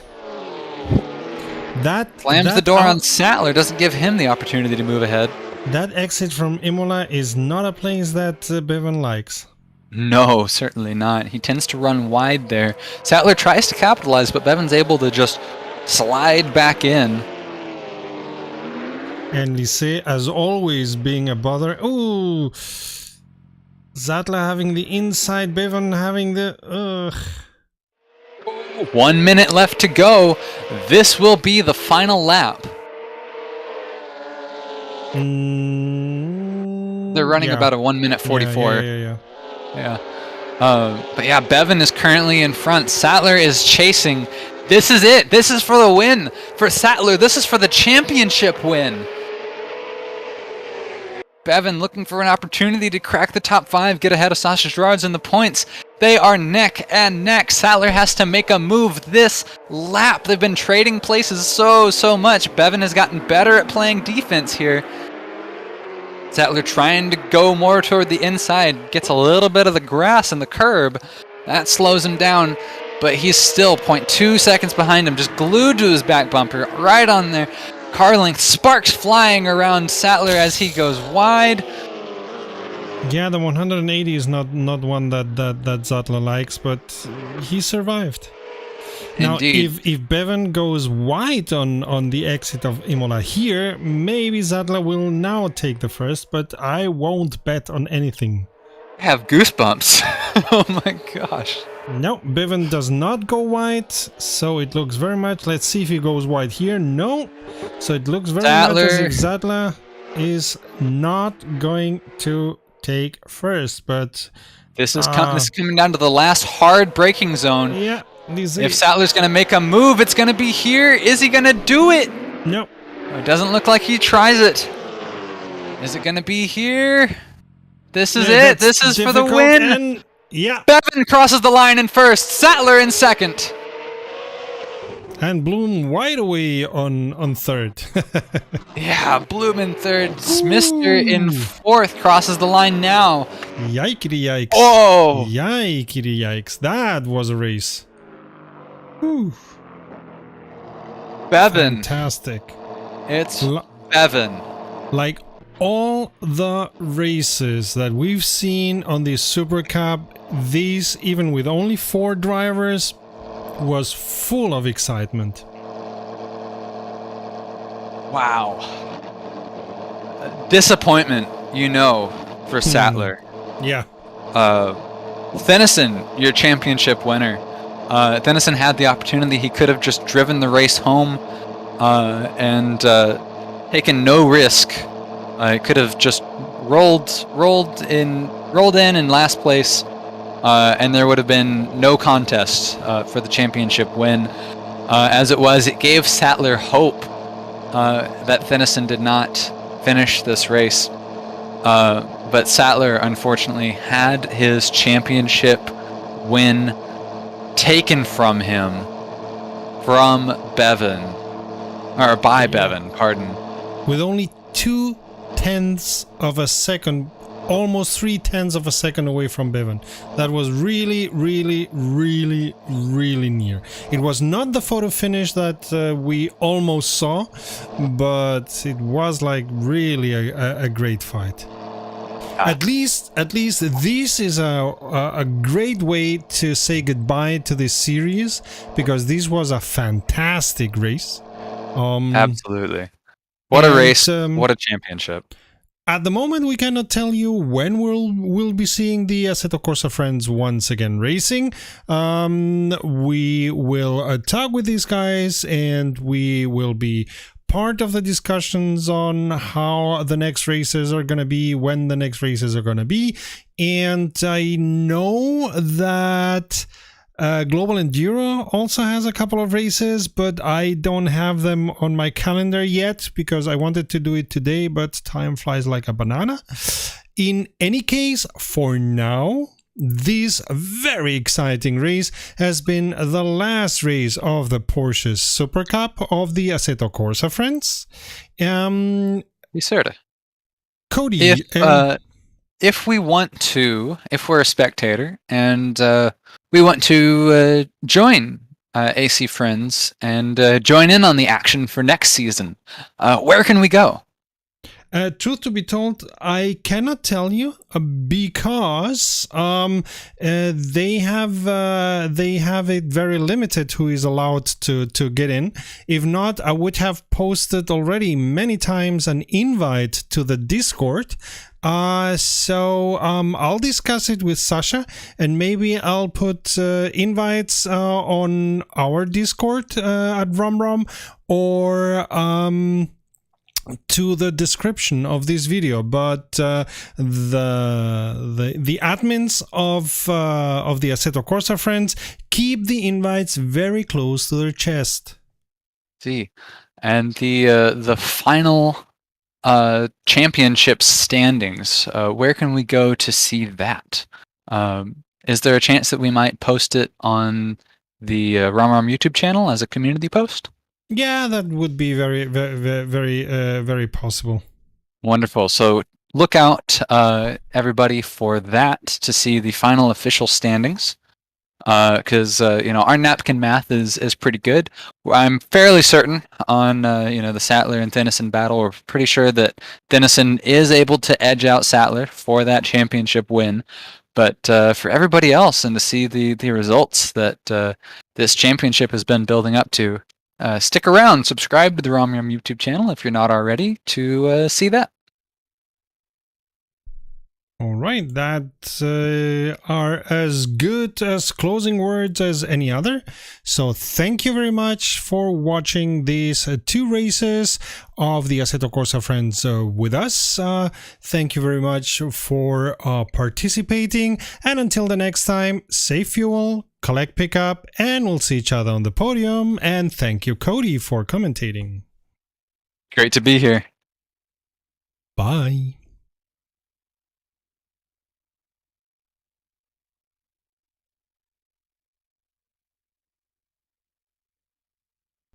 [SPEAKER 1] That
[SPEAKER 2] slams the door on Sattler, doesn't give him the opportunity to move ahead.
[SPEAKER 1] That exit from Imola is not a place that Bevan likes.
[SPEAKER 2] No, certainly not. He tends to run wide there. Sattler tries to capitalize, but Bevan's able to just slide back in.
[SPEAKER 1] And Lise, as always, being a bother. Ooh! Zattla having the inside, Bevan having the...
[SPEAKER 2] 1 minute left to go. This will be the final lap. They're running about a 1 minute 44. Yeah. But yeah, Bevan is currently in front. Sattler is chasing. This is it. This is for the win. For Sattler, this is for the championship win. Bevan looking for an opportunity to crack the top 5, get ahead of Sasha Gerards in the points. They are neck and neck. Sattler has to make a move this lap. They've been trading places so much. Bevan has gotten better at playing defense here. Sattler trying to go more toward the inside. Gets a little bit of the grass and the curb. That slows him down, but he's still 0.2 seconds behind him, just glued to his back bumper, right on there. Car length, sparks flying around Sattler as he goes wide.
[SPEAKER 1] Yeah, the 180 is not one that Zattla likes, but he survived. Now,
[SPEAKER 2] Indeed.
[SPEAKER 1] if Bevan goes wide on the exit of Imola here, maybe Zadla will now take the first, but I won't bet on anything.
[SPEAKER 2] I have goosebumps. Oh my gosh.
[SPEAKER 1] No, Bevan does not go wide, so it looks very much... Let's see if he goes wide here. No. So it looks very much as if Zadla is not going to take first, but...
[SPEAKER 2] This is coming down to the last hard braking zone.
[SPEAKER 1] Yeah.
[SPEAKER 2] If Sattler's going to make a move, it's going to be here. Is he going to do it?
[SPEAKER 1] No.
[SPEAKER 2] It doesn't look like he tries it. Is it going to be here? This is it. This is for the win.
[SPEAKER 1] And yeah.
[SPEAKER 2] Bevan crosses the line in first. Sattler in second.
[SPEAKER 1] And Bloom wide away on third.
[SPEAKER 2] Yeah, Bloom in third. Smister in fourth crosses the line now.
[SPEAKER 1] Yikety yikes.
[SPEAKER 2] Oh!
[SPEAKER 1] Yikety yikes. That was a race. Whew.
[SPEAKER 2] Bevan.
[SPEAKER 1] Fantastic.
[SPEAKER 2] It's Bevan.
[SPEAKER 1] Like all the races that we've seen on the Super Cup, these, even with only 4 drivers, was full of excitement.
[SPEAKER 2] Wow. Disappointment, for Sattler.
[SPEAKER 1] Yeah.
[SPEAKER 2] Tennyson, your championship winner. Tennyson had the opportunity. He could have just driven the race home and taken no risk. Could have just rolled in last place, and there would have been no contest for the championship win. As it was, it gave Sattler hope that Tennyson did not finish this race. But Sattler, unfortunately, had his championship win taken from him from Bevan, or by Bevan, pardon.
[SPEAKER 1] With only 0.2 of a second, almost 0.3 of a second away from Bevan. That was really, really, really, really near. It was not the photo finish that we almost saw, but it was like really a great fight. At least this is a great way to say goodbye to this series, because this was a fantastic race.
[SPEAKER 2] Absolutely. What a race, what a championship.
[SPEAKER 1] At the moment, we cannot tell you when we'll be seeing the Assetto Corsa friends once again racing. We will talk with these guys, and we will be part of the discussions on how the next races are going to be, when the next races are going to be. And I know that Global Enduro also has a couple of races, but I don't have them on my calendar yet because I wanted to do it today, but time flies like a banana. In any case, for now, this very exciting race has been the last race of the Porsche Supercup of the Assetto Corsa friends.
[SPEAKER 2] Serta.
[SPEAKER 1] Cody,
[SPEAKER 2] if we're a spectator and we want to join AC Friends and join in on the action for next season, where can we go?
[SPEAKER 1] Truth to be told, I cannot tell you because they have it very limited who is allowed to get in. If not, I would have posted already many times an invite to the Discord. So I'll discuss it with Sasha, and maybe I'll put invites on our Discord at RomRom, or to the description of this video. But the admins of the Assetto Corsa friends keep the invites very close to their chest.
[SPEAKER 2] See, and the final championship standings, where can we go to see that? Is there a chance that we might post it on the RomRom YouTube channel as a community post?
[SPEAKER 1] Yeah, that would be very, very, very possible.
[SPEAKER 2] Wonderful. So look out, everybody, for that to see the final official standings. Because our napkin math is pretty good. I'm fairly certain on the Sattler and Tennyson battle. We're pretty sure that Tennyson is able to edge out Sattler for that championship win. But for everybody else, and to see the results that this championship has been building up to, stick around, subscribe to the RomYum YouTube channel if you're not already to see that.
[SPEAKER 1] All right, that are as good as closing words as any other. So thank you very much for watching these 2 races of the Assetto Corsa friends with us. Thank you very much for participating. And until the next time, save fuel, collect pickup, and we'll see each other on the podium. And thank you, Cody, for commentating.
[SPEAKER 2] Great to be here.
[SPEAKER 1] Bye.